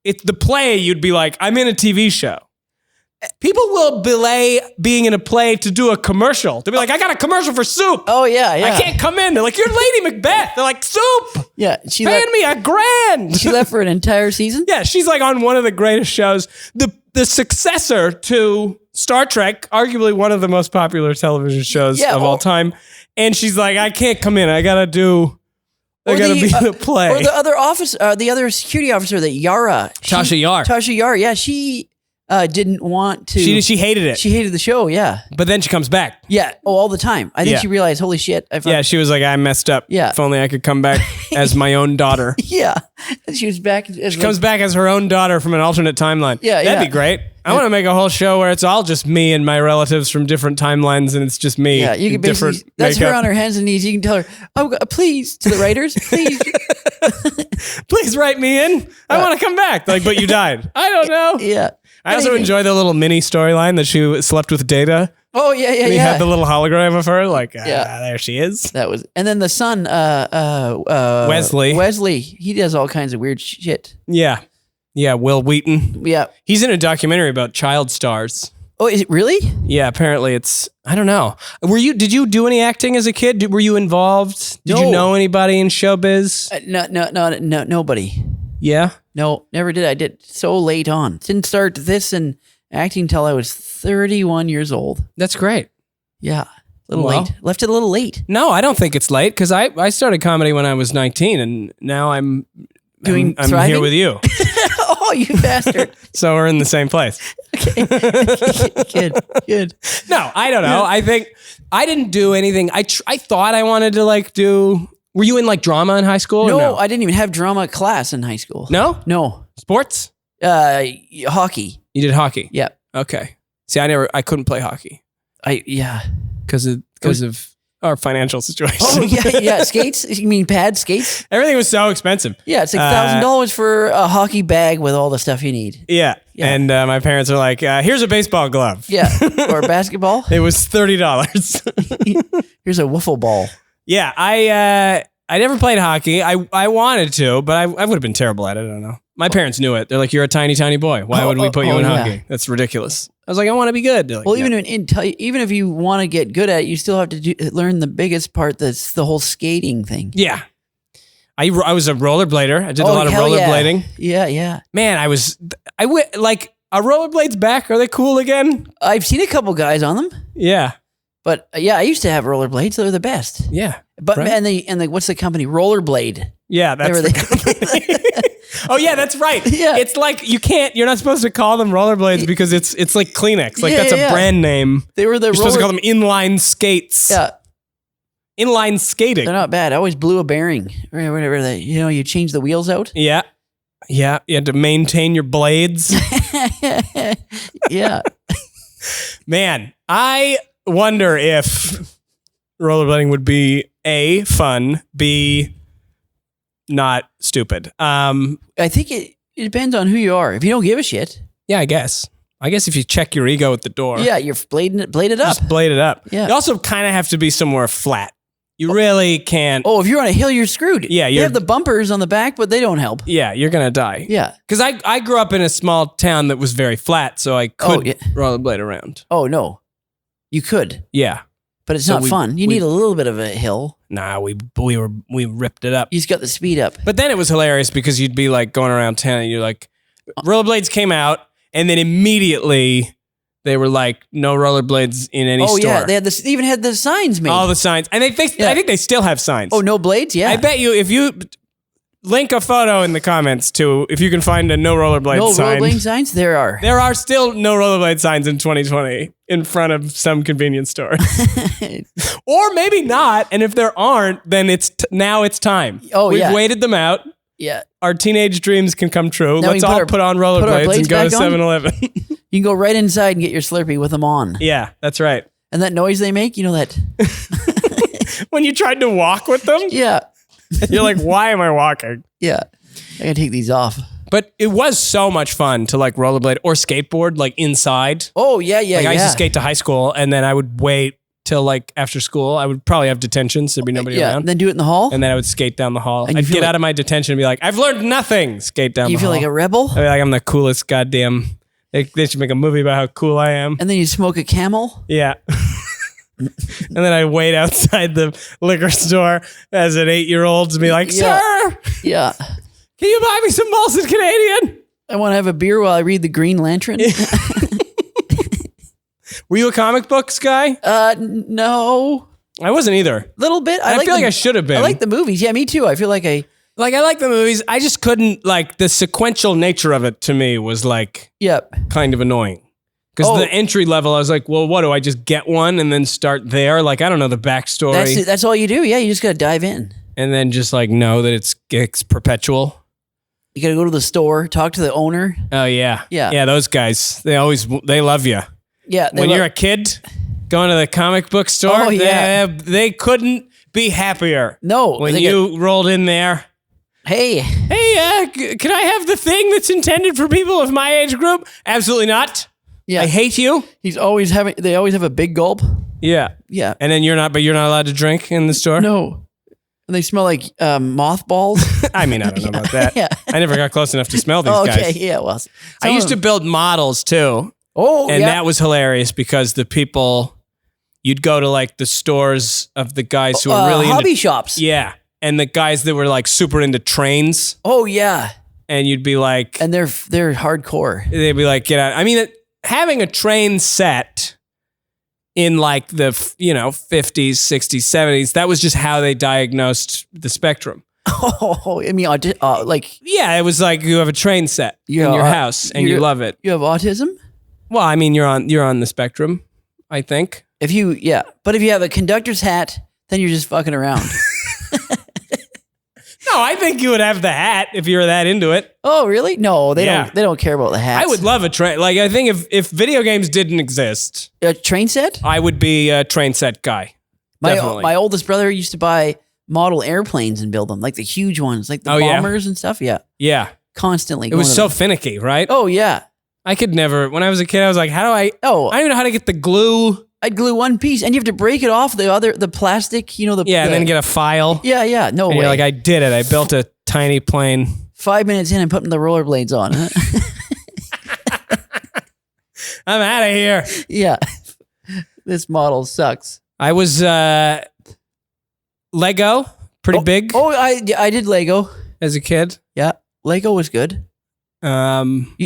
S1: It's the play. You'd be like, I'm in a TV show. People will belay being in a play to do a commercial. They'll be like, I got a commercial for soup.
S2: Oh yeah.
S1: I can't come in. They're like, you're Lady Macbeth. They're like, soup.
S2: Yeah,
S1: paying me $1,000.
S2: She left for an entire season.
S1: Yeah, she's like on one of the greatest shows. The successor to Star Trek, arguably one of the most popular television shows of all time. And she's like, I can't come in. I gotta be in the play.
S2: Or the other security officer, Tasha
S1: Yar.
S2: Tasha Yar. Yeah, she didn't want to.
S1: She hated it.
S2: She hated the show. Yeah.
S1: But then she comes back.
S2: Yeah. Oh, all the time. I think she realized, holy shit.
S1: Yeah, she was like, I messed up.
S2: Yeah.
S1: If only I could come back as my own daughter.
S2: Yeah. And she was back.
S1: She comes back as her own daughter from an alternate timeline.
S2: Yeah,
S1: That'd be great. I want to make a whole show where it's all just me and my relatives from different timelines, and it's just me.
S2: Yeah, you can basically. That's her on her hands and knees. You can tell her, "Oh, please," to the writers, please,
S1: please write me in. I want to come back. Like, but you died. I don't know.
S2: Yeah.
S1: I also enjoy the little mini storyline that she slept with Data.
S2: Oh yeah, yeah,
S1: We
S2: yeah.
S1: had the little hologram of her. Like, there she is.
S2: That was, and then the son,
S1: Wesley.
S2: Wesley, he does all kinds of weird shit.
S1: Yeah. Yeah, Will Wheaton.
S2: Yeah.
S1: He's in a documentary about child stars.
S2: Oh, is it really?
S1: Yeah, apparently it's, I don't know. Did you do any acting as a kid? Were you involved? Did you know anybody in showbiz?
S2: No, nobody.
S1: Yeah?
S2: No, never did. I did so late on. Didn't start this and acting till I was 31 years old.
S1: That's great.
S2: Yeah. A little late. Left it a little late.
S1: No, I don't think it's late because I started comedy when I was 19 and now I'm here with you.
S2: Oh, you bastard.
S1: So we're in the same place.
S2: Okay. Good.
S1: No, I don't know. I think I didn't do anything. I thought I wanted to like do. Were you in like drama in high school?
S2: No, I didn't even have drama class in high school.
S1: No?
S2: No.
S1: Sports?
S2: Hockey.
S1: You did hockey?
S2: Yeah.
S1: Okay. See, I couldn't play hockey. Because of our financial situation.
S2: Oh, yeah. Skates? You mean pad skates?
S1: Everything was so expensive.
S2: Yeah, it's like $1,000 for a hockey bag with all the stuff you need.
S1: Yeah. And my parents are like, here's a baseball glove.
S2: Yeah. Or basketball.
S1: It was $30.
S2: Here's a wiffle ball.
S1: Yeah. I never played hockey. I wanted to, but I would have been terrible at it. I don't know. My parents knew it. They're like, you're a tiny, tiny boy. Why would we put you in hockey? That's ridiculous. I was like, I want to be good. Like,
S2: well, even if you want to get good at it, you still have to learn the biggest part. That's the whole skating thing.
S1: Yeah. I was a rollerblader. I did a lot of rollerblading.
S2: Yeah.
S1: Man, like, are rollerblades back? Are they cool again?
S2: I've seen a couple guys on them.
S1: Yeah.
S2: But I used to have rollerblades. They're the best.
S1: Yeah.
S2: But right? and the what's the company? Rollerblade.
S1: Yeah, that's the company. Oh yeah, that's right.
S2: Yeah.
S1: It's like you're not supposed to call them rollerblades because it's like Kleenex. Like that's a brand name.
S2: They were
S1: You're supposed to call them inline skates.
S2: Yeah.
S1: Inline skating.
S2: They're not bad. I always blew a bearing or whatever you change the wheels out.
S1: Yeah. Yeah. You had to maintain your blades.
S2: Yeah.
S1: Man, I wonder if rollerblading would be A, fun, B, not stupid.
S2: I think it depends on who you are. If you don't give a shit.
S1: Yeah, I guess if you check your ego at the door.
S2: Yeah, you're bladed up.
S1: Just blade it up.
S2: Yeah.
S1: You also kind of have to be somewhere flat. You really can't.
S2: Oh, if you're on a hill, you're screwed.
S1: Yeah,
S2: you have the bumpers on the back, but they don't help.
S1: Yeah, you're going to die.
S2: Yeah.
S1: Because I grew up in a small town that was very flat, so I could rollerblade around.
S2: Oh, no. You could.
S1: Yeah.
S2: But it's not fun. You need a little bit of a hill.
S1: Nah, we ripped it up.
S2: You just got the speed up.
S1: But then it was hilarious because you'd be like going around town and you're like, rollerblades came out, and then immediately they were like, no rollerblades in any store. Oh yeah,
S2: they even had the signs made.
S1: All the signs, and I think they still have signs.
S2: Oh, no blades. Yeah,
S1: I bet you if you link a photo in the comments to if you can find a no rollerblade sign.
S2: No rollerblade signs. There
S1: are still no rollerblade signs in 2020 in front of some convenience store, or maybe not. And if there aren't, then now it's time.
S2: Oh,
S1: we've waited them out.
S2: Yeah.
S1: Our teenage dreams can come true.
S2: Now
S1: Let's all put on rollerblades and go to 7-Eleven.
S2: You can go right inside and get your Slurpee with them on.
S1: Yeah, that's right.
S2: And that noise they make, you know that?
S1: When you tried to walk with them?
S2: Yeah.
S1: You're like, why am I walking?
S2: Yeah. I gotta take these off.
S1: But it was so much fun to like rollerblade or skateboard like inside.
S2: Oh, yeah.
S1: Like I used to skate to high school and then I would wait till like after school. I would probably have detention, so there'd be nobody around.
S2: And then do it in the hall?
S1: And then I would skate down the hall.
S2: And
S1: I'd get out of my detention and be like, I've learned nothing. Skate down the hall.
S2: You feel like a rebel?
S1: I'd be like, I'm the coolest goddamn... They should make a movie about how cool I am.
S2: And then you smoke a Camel?
S1: Yeah. And then I'd wait outside the liquor store as an 8-year-old to be like, sir!
S2: Yeah.
S1: Can you buy me some Molson Canadian?
S2: I want to have a beer while I read the Green Lantern.
S1: Were you a comic books guy?
S2: No.
S1: I wasn't either.
S2: Little bit.
S1: I feel like I should have been.
S2: I like the movies. Yeah, me too. I feel like
S1: Like, I like the movies. I just couldn't, like, the sequential nature of it to me was, like, kind of annoying. Because the entry level, I was like, well, what, do I just get one and then start there? Like, I don't know the backstory.
S2: That's all you do. Yeah, you just got to dive in.
S1: And then just, like, know that it's perpetual.
S2: You got to go to the store, talk to the owner.
S1: Oh, yeah.
S2: Yeah.
S1: Yeah, those guys, they love you.
S2: Yeah.
S1: When you're a kid, going to the comic book store, they couldn't be happier.
S2: No.
S1: When you rolled in there.
S2: Hey,
S1: can I have the thing that's intended for people of my age group? Absolutely not.
S2: Yeah.
S1: I hate you.
S2: They always have a big gulp.
S1: Yeah.
S2: Yeah.
S1: And then you're not allowed to drink in the store?
S2: No. And they smell like mothballs.
S1: I mean, I don't know about that.
S2: Yeah.
S1: I never got close enough to smell these guys.
S2: Okay, yeah, well.
S1: I used to build models too.
S2: Oh,
S1: and that was hilarious because the people, you'd go to like the stores of the guys who were really
S2: hobby shops.
S1: Yeah. And the guys that were like super into trains.
S2: Oh, yeah.
S1: And you'd be like.
S2: And they're hardcore.
S1: They'd be like, get out. I mean, having a train set in like the, 50s, 60s, 70s, that was just how they diagnosed the spectrum.
S2: Oh, I mean, like.
S1: Yeah, it was like you have a train set in your house and you love it.
S2: You have autism?
S1: Well, I mean, you're on the spectrum, I think.
S2: But if you have a conductor's hat, then you're just fucking around.
S1: No, I think you would have the hat if you were that into it.
S2: Oh, really? No, they don't. They don't care about the hats.
S1: I would love a train. Like, I think if video games didn't exist,
S2: a train set,
S1: I would be a train set guy.
S2: My oldest brother used to buy model airplanes and build them, like the huge ones, like the bombers and stuff. Yeah,
S1: yeah,
S2: constantly.
S1: It was so finicky, right?
S2: Oh yeah.
S1: I could never. When I was a kid, I was like, how do I? Oh, I don't even know how to get the glue.
S2: I'd glue one piece, and you have to break it off the plastic.
S1: And then get a file.
S2: Yeah. No way.
S1: You're like, I did it. I built a tiny plane.
S2: 5 minutes in and putting the rollerblades on. Huh?
S1: I'm out of here.
S2: Yeah, this model sucks.
S1: I was Lego, pretty big.
S2: Oh, I did Lego
S1: as a kid.
S2: Yeah, Lego was good. I don't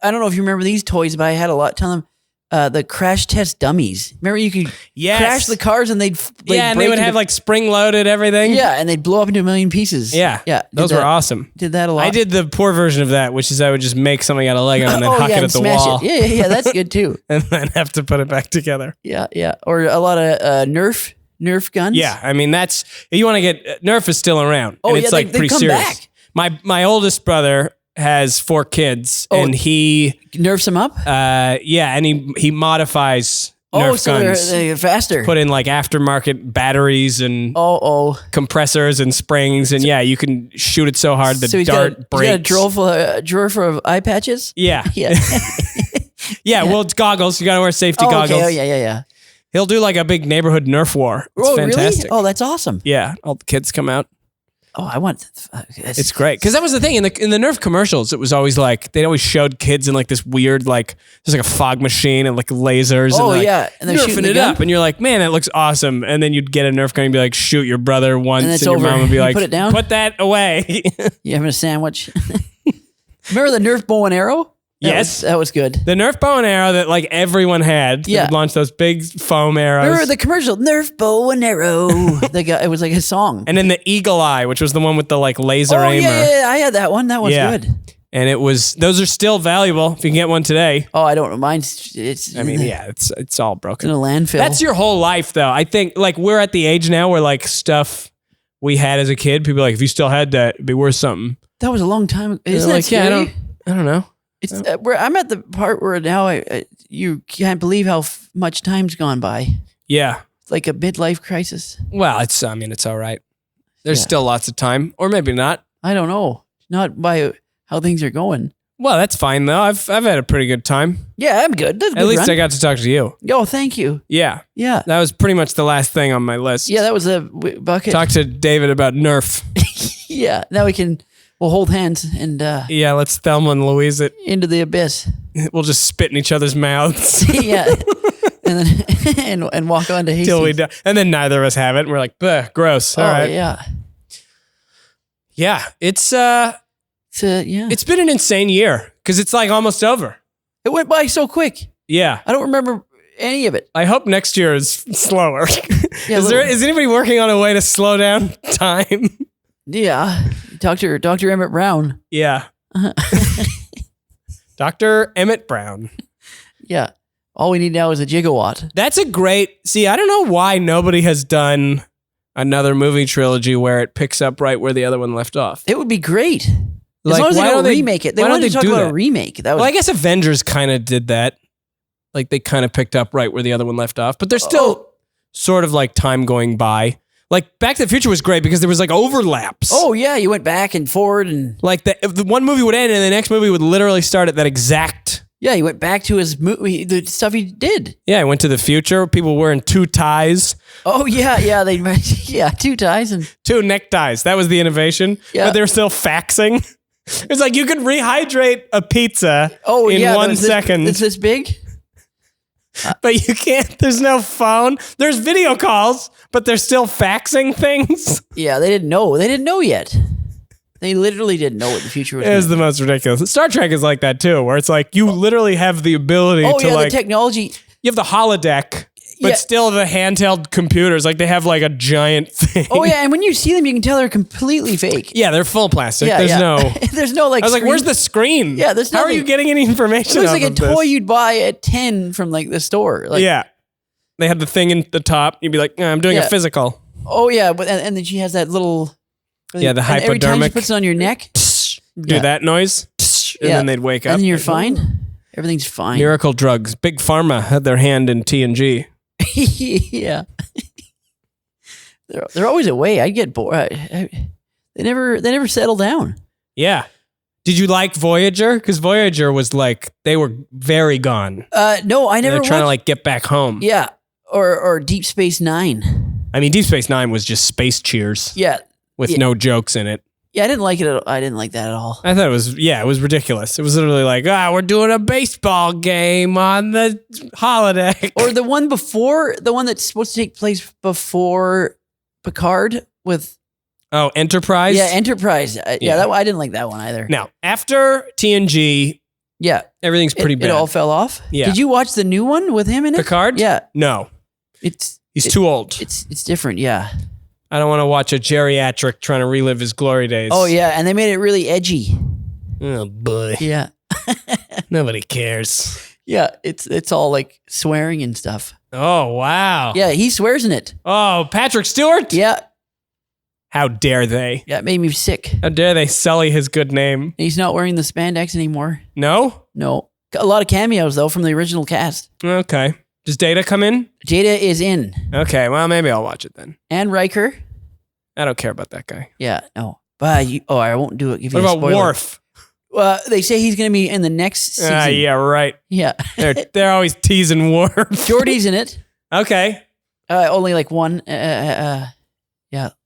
S2: know if you remember these toys, but I had a lot. Tell them. The crash test dummies. Remember, you could crash the cars and they'd
S1: and they would have like spring loaded everything.
S2: Yeah, and they'd blow up into a million pieces.
S1: Yeah. Those were awesome.
S2: Did that a lot.
S1: I did the poor version of that, which is I would just make something out of Lego and then huck it at the wall.
S2: Yeah, that's good too.
S1: And then have to put it back together.
S2: Yeah. Or a lot of Nerf guns.
S1: Yeah, I mean you want to get Nerf is still around.
S2: Oh,
S1: and it's like pretty serious.
S2: Back.
S1: My oldest brother has 4 kids and he
S2: nerfs them up.
S1: And he modifies Nerf guns.
S2: They're faster.
S1: Put in like aftermarket batteries and compressors and springs, and you can shoot it so hard the dart breaks.
S2: He's got a drawer full of eye patches.
S1: Yeah.
S2: Yeah.
S1: Well, it's goggles. You got to wear safety goggles.
S2: Okay. Oh, yeah.
S1: He'll do like a big neighborhood Nerf war. It's fantastic.
S2: Really? Oh, that's awesome.
S1: Yeah, all the kids come out.
S2: Oh, I want.
S1: It's great because that was the thing in the Nerf commercials. It was always like they always showed kids in like this weird there's like a fog machine and like lasers.
S2: Oh,
S1: and
S2: and
S1: they're nerfing it up, and you're like, man, that looks awesome. And then you'd get a Nerf gun and be like, shoot your brother once, and your mom would be like,
S2: put it down,
S1: put that away.
S2: You having a sandwich? Remember the Nerf bow and arrow?
S1: Yes.
S2: That was good.
S1: The Nerf bow and arrow that like everyone had. Yeah. They launched those big foam arrows.
S2: Remember the commercial, Nerf bow and arrow. It was like a song.
S1: And then the Eagle Eye, which was the one with the like laser aimer.
S2: Yeah, I had that one. That was good.
S1: And those are still valuable if you can get one today.
S2: Oh, I don't know. Mine's,
S1: it's all broken.
S2: In a landfill.
S1: That's your whole life though. I think like we're at the age now where like stuff we had as a kid, people are like, if you still had that, it'd be worth something.
S2: That was a long time ago. Isn't that scary?
S1: I don't know.
S2: I'm at the part where now you can't believe how much time's gone by.
S1: Yeah.
S2: It's like a midlife crisis.
S1: Well, it's all right. There's still lots of time, or maybe not.
S2: I don't know. Not by how things are going.
S1: Well, that's fine though. I've had a pretty good time.
S2: Yeah, I'm good.
S1: At least I got to talk to you.
S2: Oh, thank you.
S1: Yeah.
S2: Yeah.
S1: That was pretty much the last thing on my list.
S2: Yeah, that was a bucket.
S1: Talk to David about Nerf.
S2: Yeah. Now we'll hold hands and
S1: let's Thelma and Louise it
S2: into the abyss.
S1: We'll just spit in each other's mouths.
S2: Yeah, and then and walk on to Hastings.
S1: Till we die. And then neither of us have it. And we're like, gross. All right. Yeah. It's been an insane year because it's like almost over.
S2: It went by so quick.
S1: Yeah,
S2: I don't remember any of it.
S1: I hope next year is slower. Is anybody working on a way to slow down time?
S2: Yeah. Dr. Emmett Brown.
S1: Yeah. Dr. Emmett Brown.
S2: Yeah. All we need now is a gigawatt.
S1: That's a great... See, I don't know why nobody has done another movie trilogy where it picks up right where the other one left off.
S2: It would be great. As
S1: Like,
S2: long as they
S1: why
S2: don't
S1: don't they-
S2: remake it. They
S1: why don't
S2: wanted to
S1: they
S2: talk
S1: do
S2: about
S1: that?
S2: a remake. That was
S1: Well, I guess Avengers kind of did that. Like, they kind of picked up right where the other one left off. But there's still sort of like time going by. Like, Back to the Future was great because there was like overlaps.
S2: Oh, yeah. You went back and forward and...
S1: Like, if the one movie would end and the next movie would literally start at that exact...
S2: Yeah, he went back to his movie, the stuff he did.
S1: Yeah, I went to the future. People wearing 2 ties.
S2: Oh, yeah. Yeah, yeah, 2 ties and...
S1: 2 neckties. That was the innovation.
S2: Yeah.
S1: But they were still faxing. It's like you could rehydrate a pizza in
S2: but
S1: 1
S2: it's
S1: second.
S2: It's this big?
S1: But you can't. There's no phone. There's video calls, but they're still faxing things.
S2: Yeah, they didn't know. They didn't know yet. They literally didn't know what the future was.
S1: It is the most ridiculous. Star Trek is like that too, where it's like you literally have the ability to
S2: yeah,
S1: like...
S2: the technology.
S1: You have the holodeck, but
S2: Yeah.
S1: still the handheld computers. Like they have like a giant thing.
S2: Oh, yeah, and when you see them, you can tell they're completely fake.
S1: Yeah, they're full plastic.
S2: Yeah,
S1: There's
S2: yeah.
S1: no...
S2: There's no like.
S1: I was like,
S2: screen.
S1: where's the screen?
S2: Yeah, there's
S1: How are
S2: nothing.
S1: you getting any information
S2: It looks
S1: off
S2: like a
S1: of
S2: toy
S1: this?
S2: you'd buy at 10 from like the store. Like,
S1: Yeah. They had the thing in the top. You'd be like, I'm doing
S2: Yeah.
S1: a physical.
S2: Oh yeah, but and then she has that little.
S1: Yeah, the
S2: and every time she
S1: hypodermic.
S2: puts it on your neck,
S1: Do
S2: Yeah.
S1: that noise. And
S2: Yeah.
S1: then they'd wake up.
S2: and then you're
S1: like,
S2: fine. Everything's fine.
S1: Miracle drugs. Big Pharma had their hand in TNG.
S2: Yeah. They're always away. I get bored. They never settle down.
S1: Yeah. Did you like Voyager? Because Voyager was like, they were very gone.
S2: No, I never
S1: They're trying to
S2: watched-
S1: like get back home.
S2: Yeah, or Deep Space Nine.
S1: I mean, Deep Space Nine was just space cheers
S2: Yeah,
S1: with
S2: Yeah.
S1: no jokes in it.
S2: yeah. I didn't like it. I didn't like that at all.
S1: I thought it was ridiculous. It was literally like, we're doing a baseball game on the holodeck.
S2: Or the one before, the one that's supposed to take place before Picard with
S1: Oh, Enterprise?
S2: Enterprise.
S1: Yeah.
S2: That one, I didn't like that one either.
S1: Now, after TNG,
S2: Yeah,
S1: everything's pretty bad.
S2: It all fell off.
S1: Yeah.
S2: Did you watch the new one with him in it?
S1: Picard?
S2: Yeah,
S1: No.
S2: it's
S1: He's too old.
S2: it's different. Yeah.
S1: I don't want to watch a geriatric trying to relive his glory days.
S2: Oh yeah, and they made it really edgy.
S1: Oh, boy.
S2: Yeah.
S1: Nobody cares.
S2: Yeah, it's all like swearing and stuff.
S1: Oh, wow.
S2: Yeah, he swears in it.
S1: Oh, Patrick Stewart?
S2: Yeah,
S1: How dare they?
S2: yeah, it made me sick.
S1: How dare they sully his good name?
S2: He's not wearing the spandex anymore.
S1: No?
S2: No, a lot of cameos though from the original cast.
S1: Okay. Does Data come in?
S2: Jada is in,
S1: Okay, well, maybe I'll watch it then.
S2: and Riker.
S1: I don't care about that guy.
S2: Yeah, no, but I won't do it. Give
S1: What
S2: you a
S1: about
S2: spoiler.
S1: Worf?
S2: They say he's going to be in the next season.
S1: Yeah, right.
S2: Yeah.
S1: They're always teasing Worf.
S2: Geordie's in it.
S1: Okay.
S2: Only like one. Yeah,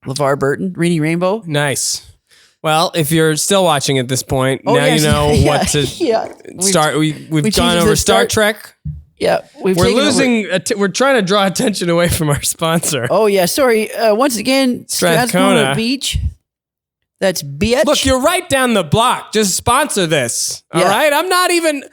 S2: LeVar Burton, Reenie Rainbow.
S1: Nice. Well, if you're still watching at this point,
S2: Oh,
S1: now
S2: yes.
S1: you know
S2: Yeah,
S1: what to
S2: yeah.
S1: start. We've
S2: we
S1: gone
S2: changed
S1: over
S2: the
S1: Star
S2: start-
S1: Trek.
S2: Yeah,
S1: We're
S2: taken over-
S1: losing. We're trying to draw attention away from our sponsor.
S2: Oh yeah, sorry. Once again,
S1: Strathcona
S2: Strathcona Beach. That's bitch.
S1: Look, you're right down the block. Just sponsor this. All
S2: Yeah.
S1: right. I'm not even.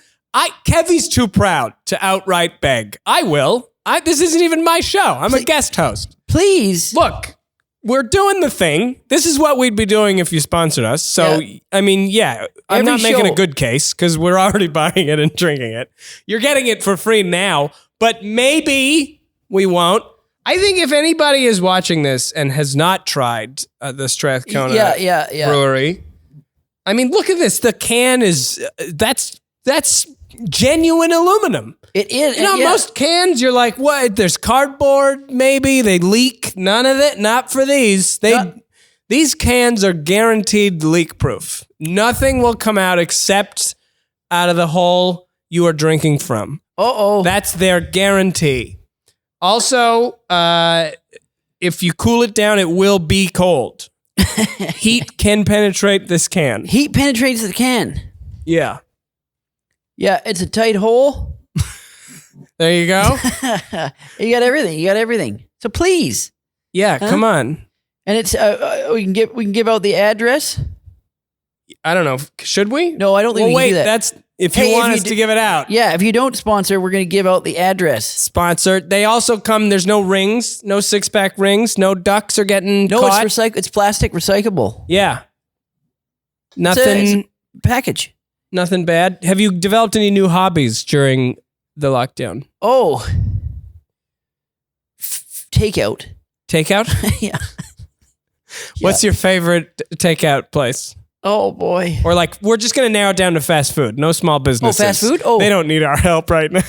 S1: Kevy's too proud to outright beg. I will. This isn't even my show. I'm a guest host.
S2: Please.
S1: Look, we're doing the thing. This is what we'd be doing if you sponsored us. So,
S2: Yeah.
S1: I mean, yeah, I'm
S2: Every
S1: not making
S2: show-
S1: a good case because we're already buying it and drinking it. You're getting it for free now, but maybe we won't. I think if anybody is watching this and has not tried the Strathcona
S2: Yeah.
S1: brewery, I mean, look at this. The can is, that's genuine aluminum.
S2: It is.
S1: You know,
S2: yeah.
S1: most cans, you're like, what? There's cardboard, maybe. They leak. None of it. Not for these. These cans are guaranteed leak-proof. Nothing will come out except out of the hole you are drinking from.
S2: Uh-oh.
S1: That's their guarantee. Also, if you cool it down, it will be cold. Heat can penetrate this can.
S2: Heat penetrates the can.
S1: Yeah.
S2: Yeah, it's a tight hole.
S1: There you go.
S2: You got everything. So please.
S1: Yeah, come on.
S2: And it's we can give out the address.
S1: I don't know. Should we?
S2: No, I don't think we can
S1: wait,
S2: do that.
S1: if you want us to give it out.
S2: Yeah, if you don't sponsor, we're going to give out the address.
S1: Sponsored. They also come, there's no rings, no 6-pack rings, no ducks are getting caught.
S2: It's plastic recyclable.
S1: Yeah. Nothing.
S2: It's a package.
S1: Nothing bad. Have you developed any new hobbies during the lockdown?
S2: Oh. Takeout.
S1: Takeout?
S2: Yeah.
S1: What's your favorite takeout place?
S2: Oh, boy.
S1: Or like, we're just going to narrow it down to fast food. No small businesses.
S2: Oh, fast food? Oh.
S1: They don't need our help right now.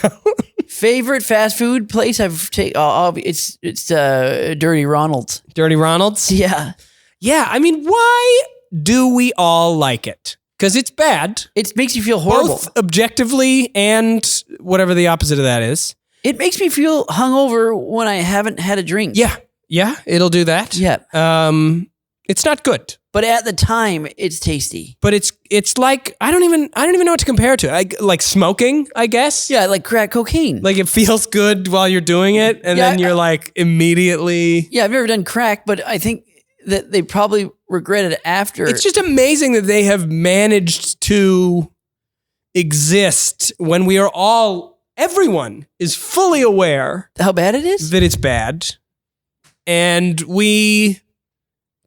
S2: Favorite fast food place I've taken? It's Dirty Ronald's.
S1: Dirty Ronald's?
S2: Yeah.
S1: Yeah, I mean, why do we all like it? Because it's bad.
S2: It makes you feel horrible.
S1: Both objectively and whatever the opposite of that is.
S2: It makes me feel hungover when I haven't had a drink.
S1: Yeah, it'll do that.
S2: Yeah.
S1: It's not good.
S2: But at the time, it's tasty.
S1: But it's like I don't even know what to compare it to. Like smoking, I guess.
S2: Yeah, like crack cocaine.
S1: Like it feels good while you're doing it, and then you're like immediately.
S2: Yeah, I've never done crack, but I think that they probably regret it after.
S1: It's just amazing that they have managed to exist when we are everyone is fully aware
S2: how bad it is,
S1: that it's bad, and we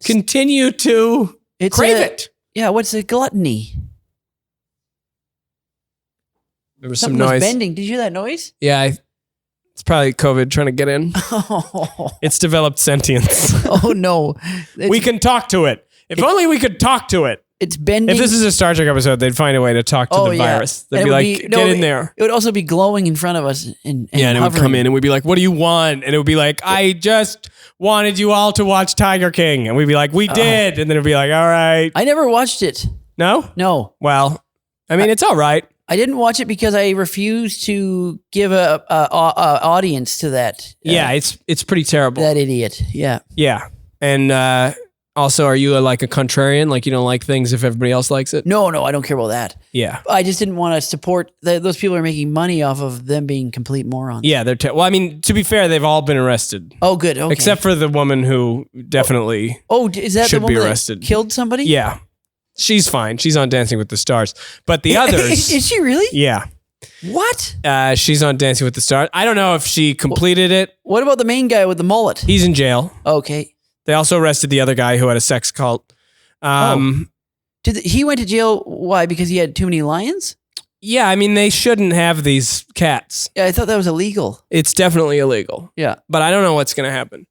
S1: continue to crave it.
S2: Yeah, what's a gluttony?
S1: There was
S2: Something
S1: some noise.
S2: was bending. Did you hear that noise?
S1: Yeah, it's probably COVID trying to get in.
S2: Oh,
S1: It's developed sentience.
S2: oh no.
S1: We can talk to it. If only we could talk to it.
S2: It's bending.
S1: If this is a Star Trek episode, they'd find a way to talk to the virus. They'd be like, get in there.
S2: It would also be glowing in front of us. And
S1: And it would come in and we'd be like, what do you want? And it would be like, I just wanted you all to watch Tiger King. And we'd be like, we did. And then it'd be like, all right.
S2: I never watched it.
S1: No?
S2: No.
S1: Well, I mean, it's all right.
S2: I didn't watch it because I refused to give a audience to that.
S1: Yeah, it's pretty terrible.
S2: That idiot. Yeah.
S1: Yeah. And also, are you like a contrarian? Like you don't like things if everybody else likes it?
S2: No, I don't care about that.
S1: Yeah.
S2: I just didn't want to support those people are making money off of them being complete morons.
S1: Yeah, they're well, I mean, to be fair, they've all been arrested.
S2: Oh, good. Okay.
S1: Except for the woman who definitely
S2: is that
S1: should
S2: the
S1: be
S2: woman
S1: arrested.
S2: that killed somebody?
S1: Yeah. She's fine. She's on Dancing with the Stars. But the others...
S2: Is she really?
S1: Yeah.
S2: What?
S1: She's on Dancing with the Stars. I don't know if she completed it.
S2: What about the main guy with the mullet?
S1: He's in jail.
S2: Okay.
S1: They also arrested the other guy who had a sex cult.
S2: He went to jail, why? Because he had too many lions?
S1: Yeah, I mean, they shouldn't have these cats.
S2: Yeah, I thought that was illegal.
S1: It's definitely illegal.
S2: Yeah.
S1: But I don't know what's going to happen.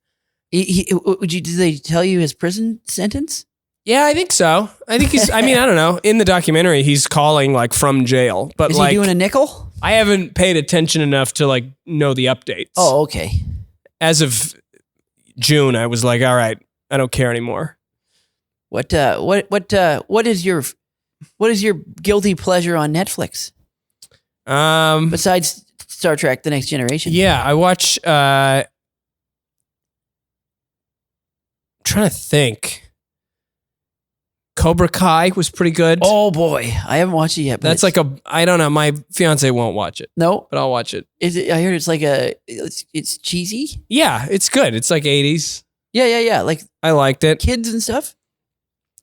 S2: Did they tell you his prison sentence?
S1: Yeah, I think so. I think he's, I mean, I don't know. In the documentary, he's calling like from jail. But
S2: Is
S1: like,
S2: he doing a nickel?
S1: I haven't paid attention enough to like know the updates.
S2: Oh, okay.
S1: As of June, I was like, all right, I don't care anymore.
S2: What is your guilty pleasure on Netflix? Besides Star Trek: The Next Generation.
S1: Yeah, I watch. I'm trying to think. Cobra Kai was pretty good.
S2: Oh boy, I haven't watched it yet. But
S1: That's like I don't know. My fiance won't watch it.
S2: No,
S1: but I'll watch it.
S2: Is it? I heard it's like it's cheesy.
S1: Yeah, it's good. It's like 80s.
S2: Yeah. Like
S1: I liked it.
S2: Kids and stuff.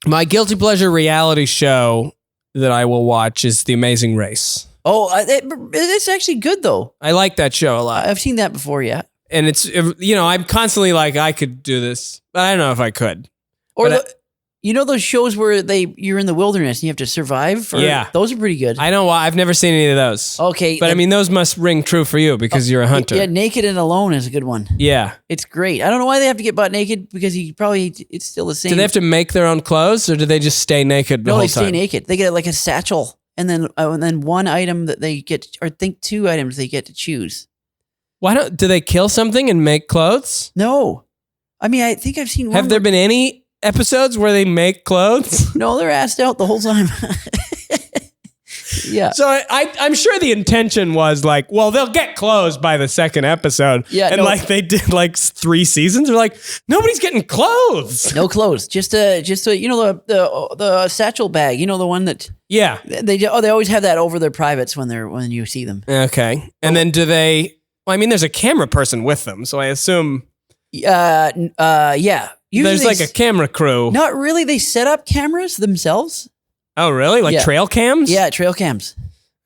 S1: My guilty pleasure reality show that I will watch is The Amazing Race.
S2: Oh, it's actually good though.
S1: I like that show a lot.
S2: I've seen that before. Yeah.
S1: And it's, I'm constantly like, I could do this, but I don't know if I could.
S2: Or those shows where you're in the wilderness and you have to survive?
S1: Yeah.
S2: Those are pretty good.
S1: I know why. I've never seen any of those.
S2: Okay.
S1: But I mean, those must ring true for you because you're a hunter.
S2: Yeah, Naked and Alone is a good one.
S1: Yeah.
S2: It's great. I don't know why they have to get butt naked because it's still the same.
S1: Do they have to make their own clothes or do they just stay naked the whole time?
S2: No, they stay naked. They get like a satchel and then one item that they get, or think 2 items they get to choose.
S1: Do they kill something and make clothes?
S2: No. I mean, I think I've seen one.
S1: Have there been any episodes where they make clothes?
S2: No, they're assed out the whole time. Yeah.
S1: So I'm sure the intention was like, well, they'll get clothes by the second episode.
S2: Yeah.
S1: And like they did like 3 seasons. They're like, nobody's getting clothes.
S2: No clothes. Just the satchel bag. You know, the one that.
S1: Yeah.
S2: They always have that over their privates when you see them.
S1: Okay. And then do they? Well, I mean, there's a camera person with them, so I assume.
S2: Yeah. Usually
S1: there's like a camera crew.
S2: Not really. They set up cameras themselves.
S1: Oh, really? Like trail cams?
S2: Yeah, trail cams.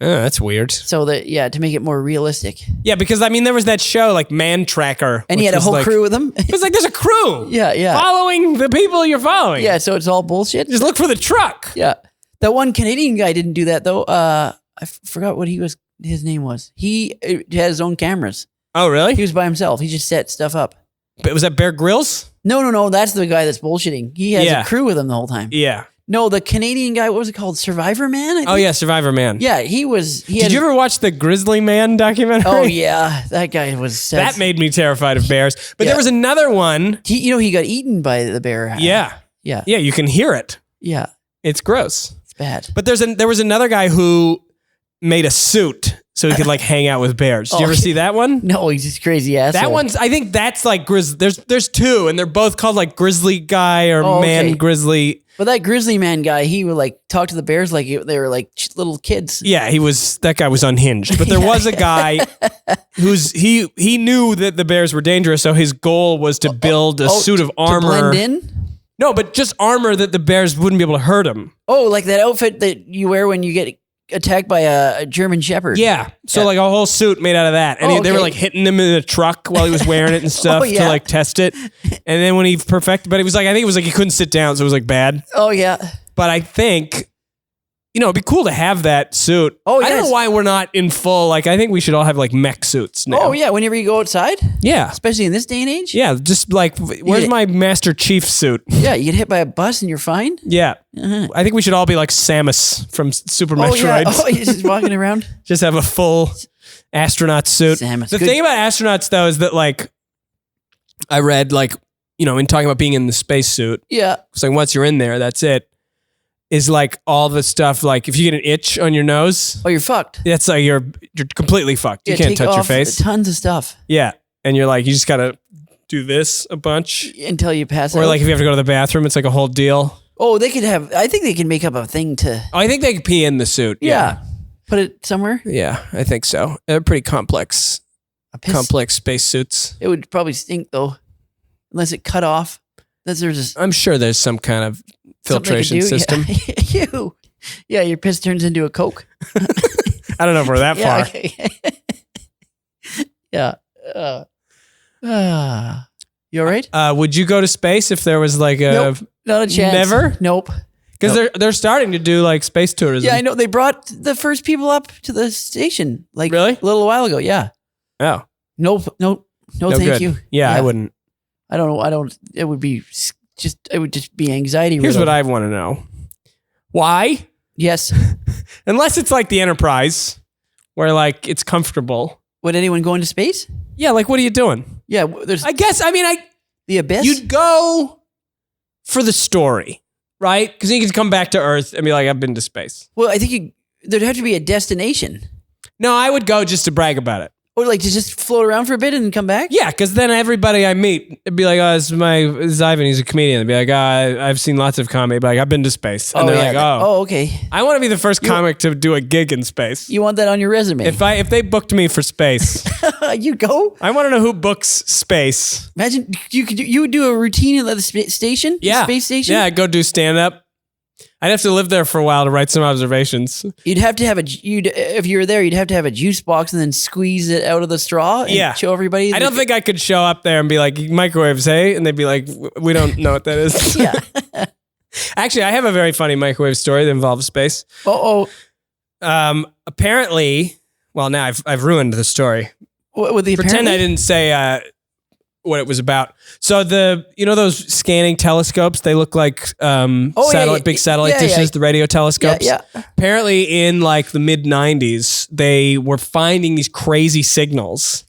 S1: Oh, that's weird.
S2: So to make it more realistic.
S1: Yeah, because I mean, there was that show like Man Tracker.
S2: And he had a whole crew with him.
S1: It was like, there's a crew.
S2: Yeah.
S1: Following the people you're following.
S2: Yeah, so it's all bullshit.
S1: Just look for the truck.
S2: Yeah. That one Canadian guy didn't do that though. I forgot what his name was. He had his own cameras.
S1: Oh, really?
S2: He was by himself. He just set stuff up.
S1: But was that Bear Grylls?
S2: No. That's the guy that's bullshitting. He has a crew with him the whole time.
S1: Yeah.
S2: No, the Canadian guy, what was it called? Survivor Man? I think?
S1: Oh, yeah, Survivor Man.
S2: Yeah, Did
S1: you ever watch the Grizzly Man documentary?
S2: Oh, yeah. That guy was...
S1: That made me terrified of bears. But there was another one.
S2: He got eaten by the bear.
S1: Yeah.
S2: Yeah.
S1: Yeah, you can hear it.
S2: Yeah.
S1: It's gross.
S2: It's bad.
S1: But there was another guy who made a suit so he could like hang out with bears. Did you ever see that one?
S2: No, he's just crazy asshole.
S1: That one's, I think that's like there's two, and they're both called like Grizzly Guy or Man Grizzly.
S2: But that Grizzly Man guy, he would like talk to the bears like they were like little kids.
S1: Yeah, that guy was unhinged. But there was a guy he knew that the bears were dangerous, so his goal was to build a suit of armor.
S2: To blend in?
S1: No, but just armor that the bears wouldn't be able to hurt him.
S2: Oh, like that outfit that you wear when you get attacked by a German Shepherd.
S1: Yeah. So like a whole suit made out of that. And they were like hitting him in the truck while he was wearing it and stuff to like test it. And then when he perfected, but it was like, I think it was like he couldn't sit down. So it was like bad.
S2: Oh yeah.
S1: But I think, it'd be cool to have that suit.
S2: Oh,
S1: I don't know why we're not in full, like I think we should all have like mech suits now.
S2: Oh yeah. Whenever you go outside.
S1: Yeah.
S2: Especially in this day and age.
S1: Yeah. Just like, where's my Master Chief suit?
S2: Yeah. You get hit by a bus and you're fine.
S1: Yeah. I think we should all be like Samus from Super Metroid.
S2: Yeah. Oh, you're just walking around.
S1: Just have a full astronaut suit.
S2: Samus.
S1: The thing about astronauts though is that like, I read like, in talking about being in the spacesuit.
S2: Yeah.
S1: It's like once you're in there, that's it. Is like all the stuff, like if you get an itch on your nose.
S2: Oh, you're fucked.
S1: That's like you're completely fucked. You can't touch your face.
S2: Tons of stuff.
S1: Yeah. And you're like, you just gotta do this a bunch.
S2: Until you pass out.
S1: Or like if you have to go to the bathroom, it's like a whole deal.
S2: Oh, I think they can make up a thing to.
S1: Oh, I think they could pee in the suit.
S2: Yeah. Put it somewhere.
S1: Yeah, I think so. They're pretty complex. Complex space suits.
S2: It would probably stink though. Unless it cut off.
S1: I'm sure there's some kind of filtration system.
S2: Yeah, your piss turns into a Coke.
S1: I don't know if we're that far.
S2: Okay. Yeah. You all right?
S1: Would you go to space if there was like a...
S2: Nope, not a chance.
S1: Never?
S2: Nope.
S1: Because they're starting to do like space tourism.
S2: Yeah, I know. They brought the first people up to the station like
S1: really?
S2: A little while ago. Yeah.
S1: Oh.
S2: No, thank
S1: good.
S2: you.
S1: Yeah, I wouldn't.
S2: I don't know. It would just be anxiety.
S1: Here's what I want to know. Why?
S2: Yes.
S1: Unless it's like the Enterprise, where like it's comfortable.
S2: Would anyone go into space?
S1: Yeah, like what are you doing?
S2: Yeah, the Abyss.
S1: You'd go for the story, right? Because you could come back to Earth and be like, I've been to space.
S2: Well, I think there'd have to be a destination.
S1: No, I would go just to brag about it.
S2: Or like to just float around for a bit and come back?
S1: Yeah, because then everybody I meet, it'd be like, oh, this is Ivan, he's a comedian. They'd be like, I've seen lots of comedy, but like, I've been to space. And they're like,
S2: oh, okay.
S1: I want to be the first comic to do a gig in space.
S2: You want that on your resume?
S1: If they booked me for space.
S2: You go?
S1: I want to know who books space.
S2: Imagine you would do a routine at the station?
S1: Yeah.
S2: The space station?
S1: Yeah, I'd go do stand-up. I'd have to live there for a while to write some observations.
S2: You'd have to have if you were there, you'd have to have a juice box and then squeeze it out of the straw and show everybody.
S1: I don't think I could show up there and be like, microwaves, hey? And they'd be like, we don't know what that is.
S2: Yeah.
S1: Actually, I have a very funny microwave story that involves space. Apparently, well, now I've ruined the story.
S2: What, with the
S1: Pretend I didn't say what it was about. So those scanning telescopes, they look like big satellite dishes, the radio telescopes.
S2: Yeah.
S1: Apparently in like the mid 90s, they were finding these crazy signals.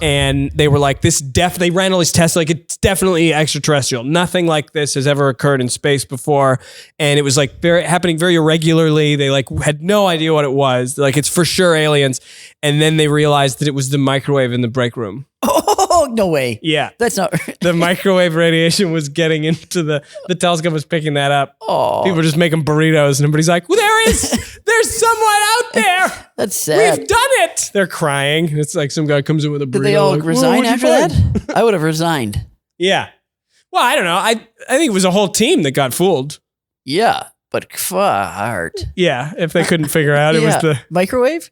S1: And they were like, they ran all these tests, like it's definitely extraterrestrial. Nothing like this has ever occurred in space before. And it was like happening very irregularly. They like had no idea what it was. Like it's for sure aliens. And then they realized that it was the microwave in the break room.
S2: Oh, no way.
S1: Yeah.
S2: That's not
S1: the microwave radiation was getting into the telescope was picking that up.
S2: Oh.
S1: People were just making burritos and everybody's like, well, there's someone out there.
S2: That's sad.
S1: We've done it. They're crying. It's like some guy comes in with a burrito.
S2: Did they all resign after that? I would have resigned.
S1: Yeah. Well, I don't know. I think it was a whole team that got fooled.
S2: Yeah. but fart.
S1: Yeah, if they couldn't figure out, it was the
S2: microwave.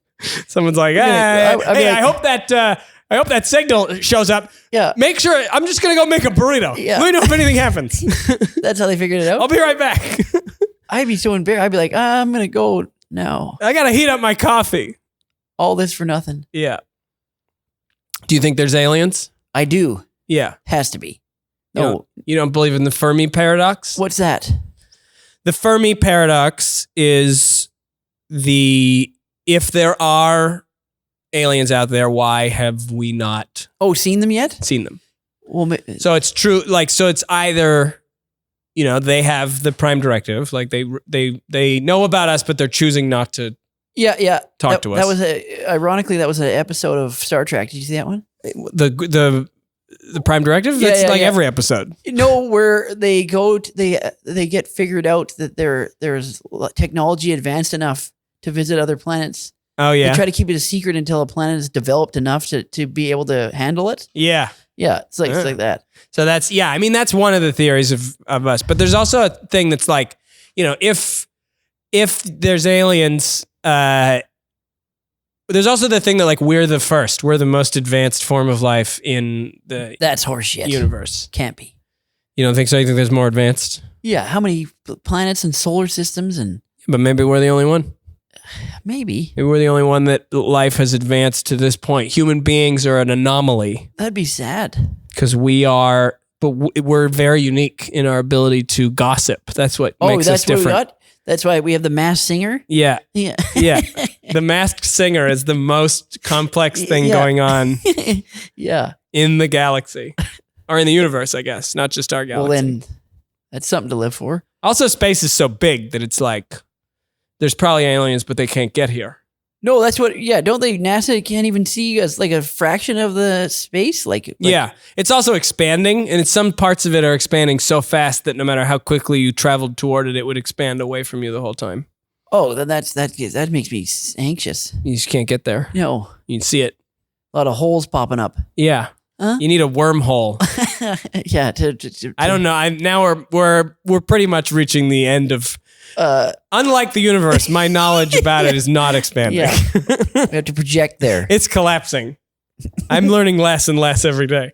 S1: Someone's like, I hope that signal shows up.
S2: Yeah.
S1: Make sure. I'm just gonna go make a burrito.
S2: Yeah.
S1: Let me know if anything happens.
S2: That's how they figured it out.
S1: I'll be right back.
S2: I'd be so embarrassed. I'd be like, I'm gonna go now.
S1: I gotta heat up my coffee.
S2: All this for nothing.
S1: Yeah. Do you think there's aliens?
S2: I do.
S1: Yeah.
S2: Has to be.
S1: No. You don't believe in the Fermi Paradox?
S2: What's that?
S1: The Fermi Paradox is if there are aliens out there, why have we not
S2: seen them yet?
S1: Seen them.
S2: Well,
S1: so it's true. So it's either, they have the prime directive, like they know about us, but they're choosing not to.
S2: Yeah.
S1: Talk to us.
S2: That was ironically, that was an episode of Star Trek. Did you see that one?
S1: The prime directive? That's every episode.
S2: No, where they go, they get figured out that there's technology advanced enough to visit other planets.
S1: Oh, yeah.
S2: They try to keep it a secret until a planet is developed enough to be able to handle it.
S1: Yeah.
S2: Yeah, it's like that.
S1: So that's one of the theories of us. But there's also a thing that's like, if there's aliens, there's also the thing that like we're the most advanced form of life in the
S2: That's horseshit.
S1: Universe.
S2: Can't be.
S1: You don't think so? You think there's more advanced?
S2: Yeah, how many planets and solar systems and...
S1: But maybe we're the only one.
S2: Maybe
S1: we're the only one that life has advanced to this point. Human beings are an anomaly.
S2: That'd be sad.
S1: Because we're very unique in our ability to gossip. That's what makes us different.
S2: What we got? That's why we have the masked singer.
S1: Yeah.
S2: Yeah.
S1: Yeah. The masked singer is the most complex thing going on.
S2: Yeah.
S1: In the galaxy. Or in the universe, I guess. Not just our galaxy.
S2: Well, then that's something to live for.
S1: Also, space is so big that it's like, there's probably aliens, but they can't get here.
S2: No, that's what, don't they, NASA can't even see as like a fraction of the space? Yeah.
S1: It's also expanding, and some parts of it are expanding so fast that no matter how quickly you traveled toward it, it would expand away from you the whole time.
S2: Oh, then that makes me anxious.
S1: You just can't get there.
S2: No.
S1: You can see it.
S2: A lot of holes popping up.
S1: Yeah. Huh? You need a wormhole.
S2: Yeah.
S1: I don't know. Now we're pretty much reaching the end of. Unlike the universe, my knowledge about it is not expanding.
S2: Yeah. We have to project there.
S1: It's collapsing. I'm learning less and less every day.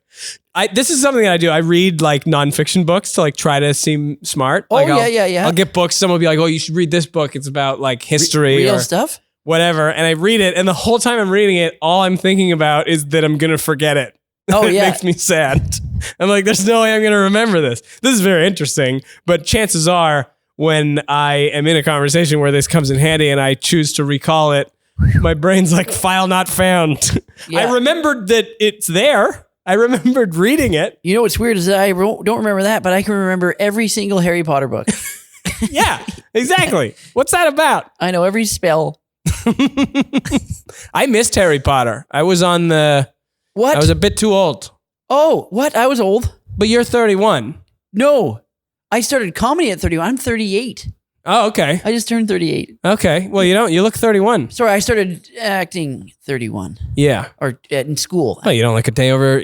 S1: This is something that I do. I read like nonfiction books to like try to seem smart.
S2: Oh,
S1: like
S2: yeah.
S1: I'll get books. Someone will be like, "Oh, you should read this book. It's about like history
S2: real
S1: or
S2: stuff,
S1: whatever." And I read it, and the whole time I'm reading it, all I'm thinking about is that I'm gonna forget it.
S2: Oh,
S1: it makes me sad. I'm like, "There's no way I'm gonna remember this. This is very interesting, but chances are." When I am in a conversation where this comes in handy and I choose to recall it, my brain's like, file not found. Yeah. I remembered that it's there. I remembered reading it.
S2: You know what's weird is that I don't remember that, but I can remember every single Harry Potter book.
S1: Yeah, exactly. What's that about?
S2: I know every spell.
S1: I missed Harry Potter. I was on the...
S2: What?
S1: I was a bit too old.
S2: Oh, what? I was old.
S1: But you're 31.
S2: No. I started comedy at 31. I'm 38.
S1: Oh, okay.
S2: I just turned 38.
S1: Okay. Well, you look 31.
S2: Sorry, I started acting 31.
S1: Yeah.
S2: Or in school.
S1: Well, you don't look a day over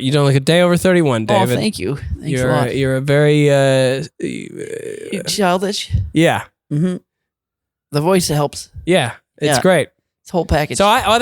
S1: 31, David.
S2: Oh, thank you. Thanks a lot.
S1: You're a very
S2: childish.
S1: Yeah.
S2: Mm-hmm. The voice helps.
S1: Yeah. It's great.
S2: It's a whole package.
S1: So I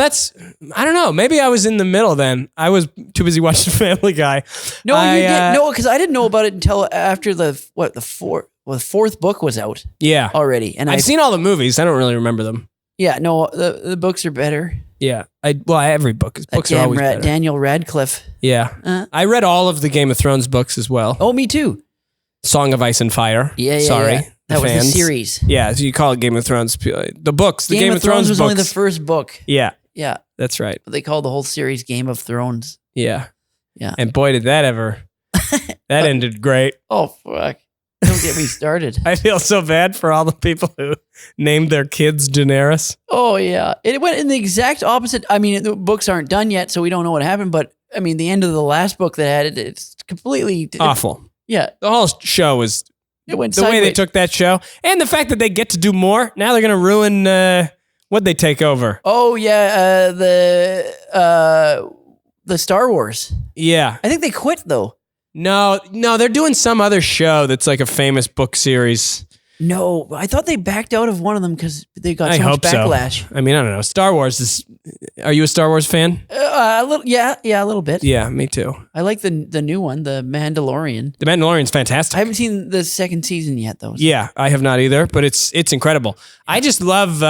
S1: don't know. Maybe I was in the middle then. I was too busy watching Family Guy.
S2: No, you didn't. No, because I didn't know about it until after the fourth book was out.
S1: Yeah.
S2: Already. And
S1: I've seen all the movies. I don't really remember them.
S2: Yeah, no, the books are better.
S1: Yeah. Every book. Books are always better.
S2: Daniel Radcliffe.
S1: Yeah. I read all of the Game of Thrones books as well.
S2: Oh, me too.
S1: Song of Ice and Fire.
S2: Yeah.
S1: Sorry.
S2: Yeah. That was the series.
S1: Yeah, so you call it Game of Thrones. The books. The
S2: Game of Thrones was
S1: books.
S2: only the first book.
S1: Yeah.
S2: Yeah.
S1: That's right.
S2: But they called the whole series Game of Thrones.
S1: Yeah.
S2: Yeah.
S1: And boy, did that ever. That ended great.
S2: Oh, fuck. Don't get me started.
S1: I feel so bad for all the people who named their kids Daenerys.
S2: Oh, yeah. It went in the exact opposite. I mean, the books aren't done yet, so we don't know what happened. But, I mean, the end of the last book that had it, it's completely...
S1: awful.
S2: Yeah.
S1: The whole show was...
S2: It went
S1: the
S2: sideways.
S1: way they took that show. And the fact that they get to do more. Now they're going to ruin... what'd they take over?
S2: Oh, yeah. The Star Wars.
S1: Yeah.
S2: I think they quit, though.
S1: No, they're doing some other show that's like a famous book series.
S2: No, I thought they backed out of one of them because they got
S1: I
S2: so much
S1: hope
S2: backlash.
S1: so. I mean, I don't know. Star Wars is. Are you a Star Wars fan?
S2: A little, yeah, a little bit.
S1: Yeah, me too.
S2: I like the new one, The Mandalorian.
S1: The Mandalorian's fantastic.
S2: I haven't seen the second season yet, though.
S1: Yeah, I have not either, but it's incredible. I just love.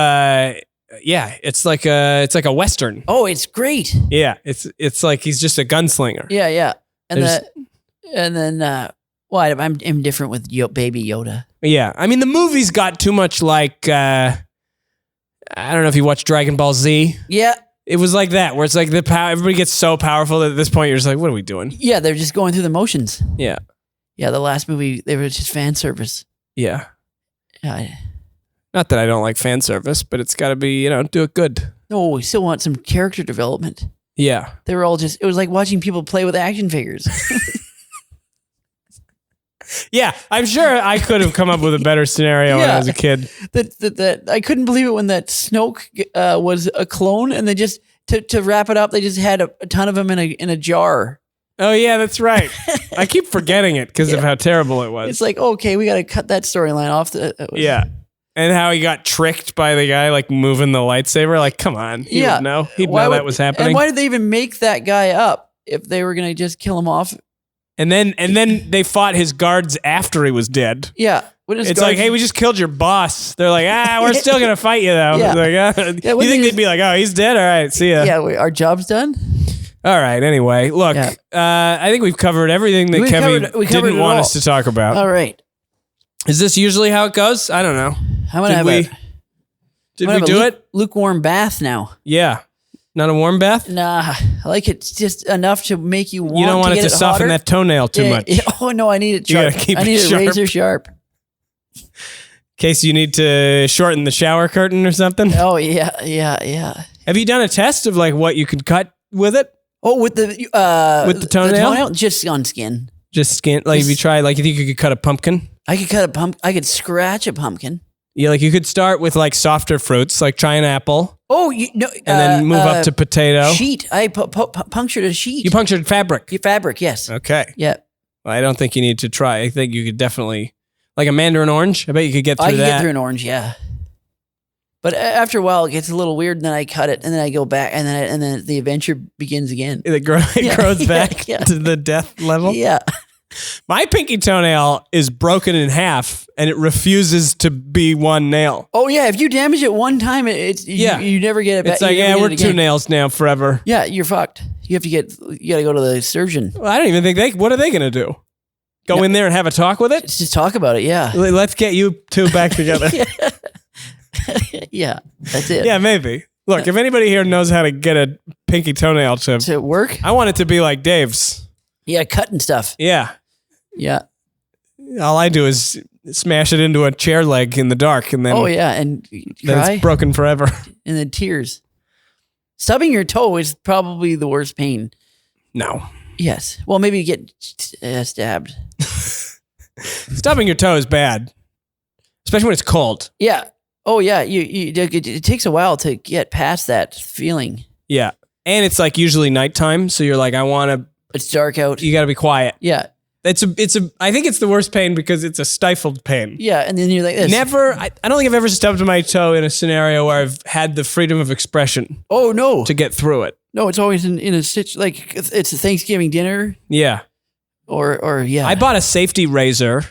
S1: It's like a Western.
S2: Oh, it's great.
S1: Yeah, it's like he's just a gunslinger.
S2: Yeah. And then I'm indifferent with Baby Yoda.
S1: Yeah, I mean the movie's got too much like I don't know if you watched Dragon Ball Z.
S2: Yeah.
S1: It was like that, where it's like the power. Everybody gets so powerful that at this point you're just like, what are we doing?
S2: Yeah, they're just going through the motions.
S1: Yeah.
S2: Yeah, the last movie they were just fan service.
S1: Yeah.
S2: Yeah.
S1: Not that I don't like fan service, but it's got to be do it good.
S2: No, we still want some character development.
S1: Yeah.
S2: They were all it was like watching people play with action figures.
S1: Yeah, I'm sure I could have come up with a better scenario when I was a kid.
S2: That I couldn't believe it when that Snoke was a clone, and they just to wrap it up, they just had a ton of them in a jar.
S1: Oh yeah, that's right. I keep forgetting it because of how terrible it was.
S2: It's like, okay, we got to cut that storyline off.
S1: Yeah, and how he got tricked by the guy like moving the lightsaber. Like, come on, he would know. He'd know that was happening.
S2: And why did they even make that guy up if they were gonna just kill him off?
S1: And then they fought his guards after he was dead.
S2: Yeah.
S1: It's like, hey, we just killed your boss. They're like, we're still going to fight you, though.
S2: Yeah.
S1: Like, you think they'd be like, oh, he's dead? All right, see ya.
S2: Yeah, our job's done.
S1: All right, anyway. Look, I think we've covered everything that Kevin didn't want us to talk about.
S2: All right.
S1: Is this usually how it goes? I don't know. Did we do it?
S2: Lukewarm bath now.
S1: Yeah. Not a warm bath?
S2: Nah, I like it just enough to make you want to
S1: You don't want it to
S2: soften
S1: soften that toenail too much.
S2: Yeah. Oh, no, I need it sharp.
S1: You gotta keep
S2: I need
S1: it
S2: it
S1: sharp.
S2: razor sharp.
S1: In case you need to shorten the shower curtain or something?
S2: Oh, yeah.
S1: Have you done a test of like what you could cut with it?
S2: Oh, with the
S1: toenail?
S2: Just on skin.
S1: Just skin? Like, if you try, like, you think you could cut a pumpkin?
S2: I could cut a pumpkin. I could scratch a pumpkin.
S1: Yeah, like you could start with like softer fruits, like try an apple.
S2: Oh,
S1: and then move up to potato.
S2: Sheet. I punctured a sheet.
S1: You punctured fabric.
S2: Fabric, yes.
S1: Okay.
S2: Yeah.
S1: Well, I don't think you need to try. I think you could definitely, like a mandarin orange. I bet you could get through that.
S2: I could get through an orange, yeah. But after a while, it gets a little weird, and then I cut it, and then I go back, and then the adventure begins again.
S1: It grows back to the death level.
S2: Yeah.
S1: My pinky toenail is broken in half, and it refuses to be one nail.
S2: Oh yeah, if you damage it one time, you never get it back.
S1: It's like, we're two nails now forever.
S2: Yeah, you're fucked. You got to go to the surgeon.
S1: Well, I don't even think what are they going to do? Go in there and have a talk with it?
S2: Just talk about it, yeah.
S1: Let's get you two back together.
S2: Yeah, that's it.
S1: Yeah, maybe. Look, if anybody here knows how to get a pinky toenail
S2: to work,
S1: I want it to be like Dave's.
S2: Yeah, cutting stuff.
S1: Yeah.
S2: Yeah.
S1: All I do is smash it into a chair leg in the dark, and then
S2: and
S1: then it's broken forever.
S2: And then tears. Stubbing your toe is probably the worst pain.
S1: No.
S2: Yes. Well, maybe you get stabbed.
S1: Stubbing your toe is bad, especially when it's cold.
S2: Yeah. Oh yeah. It takes a while to get past that feeling.
S1: Yeah, and it's like usually nighttime, so you're like,
S2: It's dark out.
S1: You got to be quiet.
S2: Yeah.
S1: I think it's the worst pain because it's a stifled pain.
S2: Yeah, and then you're like this.
S1: I don't think I've ever stubbed my toe in a scenario where I've had the freedom of expression.
S2: Oh, no.
S1: To get through it.
S2: No, it's always in a like it's a Thanksgiving dinner.
S1: Yeah.
S2: Or yeah.
S1: I bought a safety razor,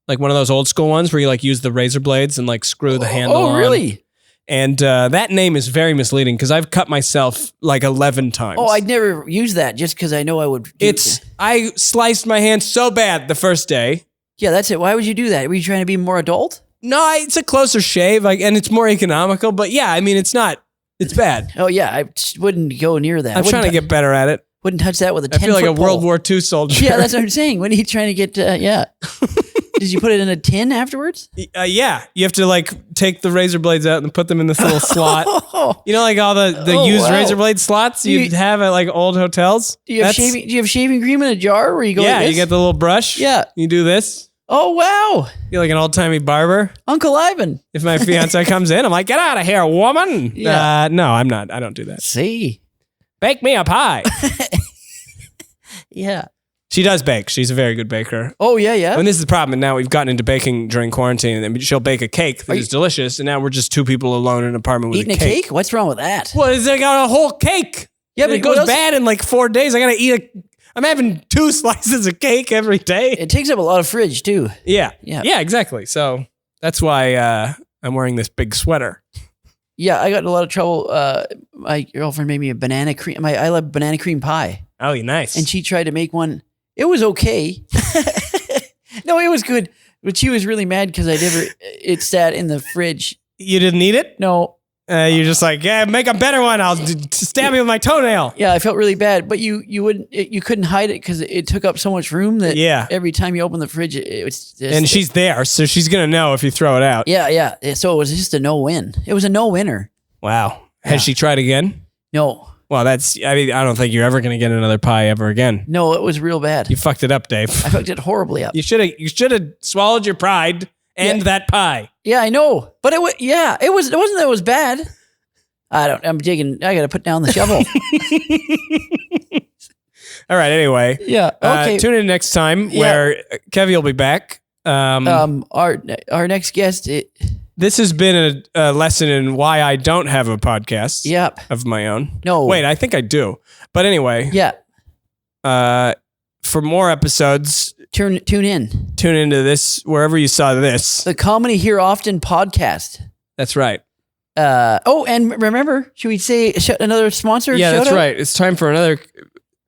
S1: like one of those old school ones where you like use the razor blades and like screw the handle on.
S2: Oh, really?
S1: And that name is very misleading because I've cut myself like 11 times.
S2: Oh, I'd never use that just because I know I would.
S1: I sliced my hand so bad the first day.
S2: Yeah, that's it. Why would you do that? Were you trying to be more adult?
S1: No, it's a closer shave, and it's more economical. But yeah, I mean, it's bad.
S2: Oh yeah, I wouldn't go near that.
S1: I'm trying to get better at it.
S2: Wouldn't touch that with a 10-foot
S1: I feel like a
S2: pole.
S1: World War II soldier.
S2: Yeah, that's what I'm saying. When are you trying to get? Yeah. Did you put it in a tin afterwards?
S1: Yeah, you have to like take the razor blades out and put them in this little slot. You know, like all the used razor blade slots you'd have at like old hotels.
S2: Do you have shaving cream in a jar where you go?
S1: Yeah,
S2: like this?
S1: you get the little brush.
S2: Yeah,
S1: you do this.
S2: Oh wow!
S1: You're like an old timey barber,
S2: Uncle Ivan.
S1: If my fiance comes in, I'm like, get out of here, woman.
S2: Yeah.
S1: No, I'm not. I don't do that.
S2: See,
S1: bake me a pie.
S2: Yeah.
S1: She does bake. She's a very good baker.
S2: Oh, yeah.
S1: And this is the problem. And now we've gotten into baking during quarantine. And she'll bake a cake that is delicious. And now we're just two people alone in an apartment with
S2: Eating a cake? What's wrong with that?
S1: Well, they got a whole cake.
S2: Yeah, but
S1: it goes bad in like 4 days. I got to eat I'm having 2 slices of cake every day.
S2: It takes up a lot of fridge, too.
S1: Yeah, exactly. So that's why I'm wearing this big sweater.
S2: Yeah, I got in a lot of trouble. My girlfriend made me a banana cream. I love banana cream pie.
S1: Oh, nice.
S2: And she tried to make one. It was okay. No, it was good. But she was really mad because it sat in the fridge.
S1: You didn't eat it?
S2: No.
S1: You're just like, yeah, make a better one. I'll stab you with my toenail.
S2: Yeah, I felt really bad. But you couldn't hide it because it took up so much room that every time you open the fridge, it was just...
S1: And she's there, so she's going to know if you throw it out.
S2: Yeah. So it was just a no-win. It was a no-winner.
S1: Wow. Has she tried again?
S2: No.
S1: Well, I don't think you're ever going to get another pie ever again.
S2: No, it was real bad.
S1: You fucked it up, Dave.
S2: I fucked it horribly up.
S1: You should have swallowed your pride and that pie.
S2: Yeah, I know. But it wasn't that it was bad. I got to put down the shovel.
S1: All right, anyway.
S2: Yeah, okay.
S1: Tune in next time where Kevy will be back.
S2: Our next guest...
S1: This has been a lesson in why I don't have a podcast of my own.
S2: No.
S1: Wait, I think I do. But anyway.
S2: Yeah.
S1: For more episodes.
S2: Tune in.
S1: Tune into this, wherever you saw this.
S2: The Comedy Here Often podcast.
S1: That's right.
S2: And remember, should we say another sponsor?
S1: Yeah, that's right. It's time for another...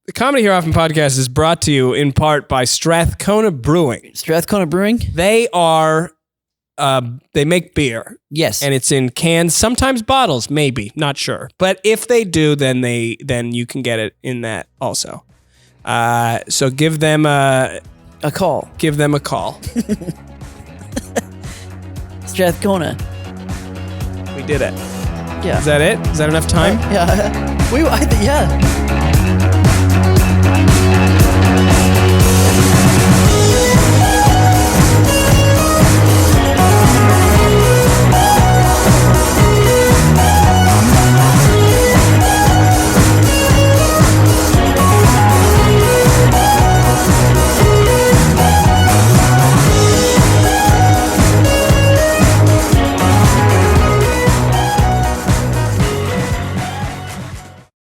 S1: The Comedy Here Often podcast is brought to you in part by Strathcona Brewing.
S2: Strathcona Brewing?
S1: They are... they make beer.
S2: Yes.
S1: And it's in cans, sometimes bottles, maybe, not sure. But if they do, then you can get it in that also. So give them a
S2: call.
S1: Give them a call.
S2: Strathcona.
S1: We did it.
S2: Yeah.
S1: Is that it? Is that enough time?
S2: Yeah. Yeah.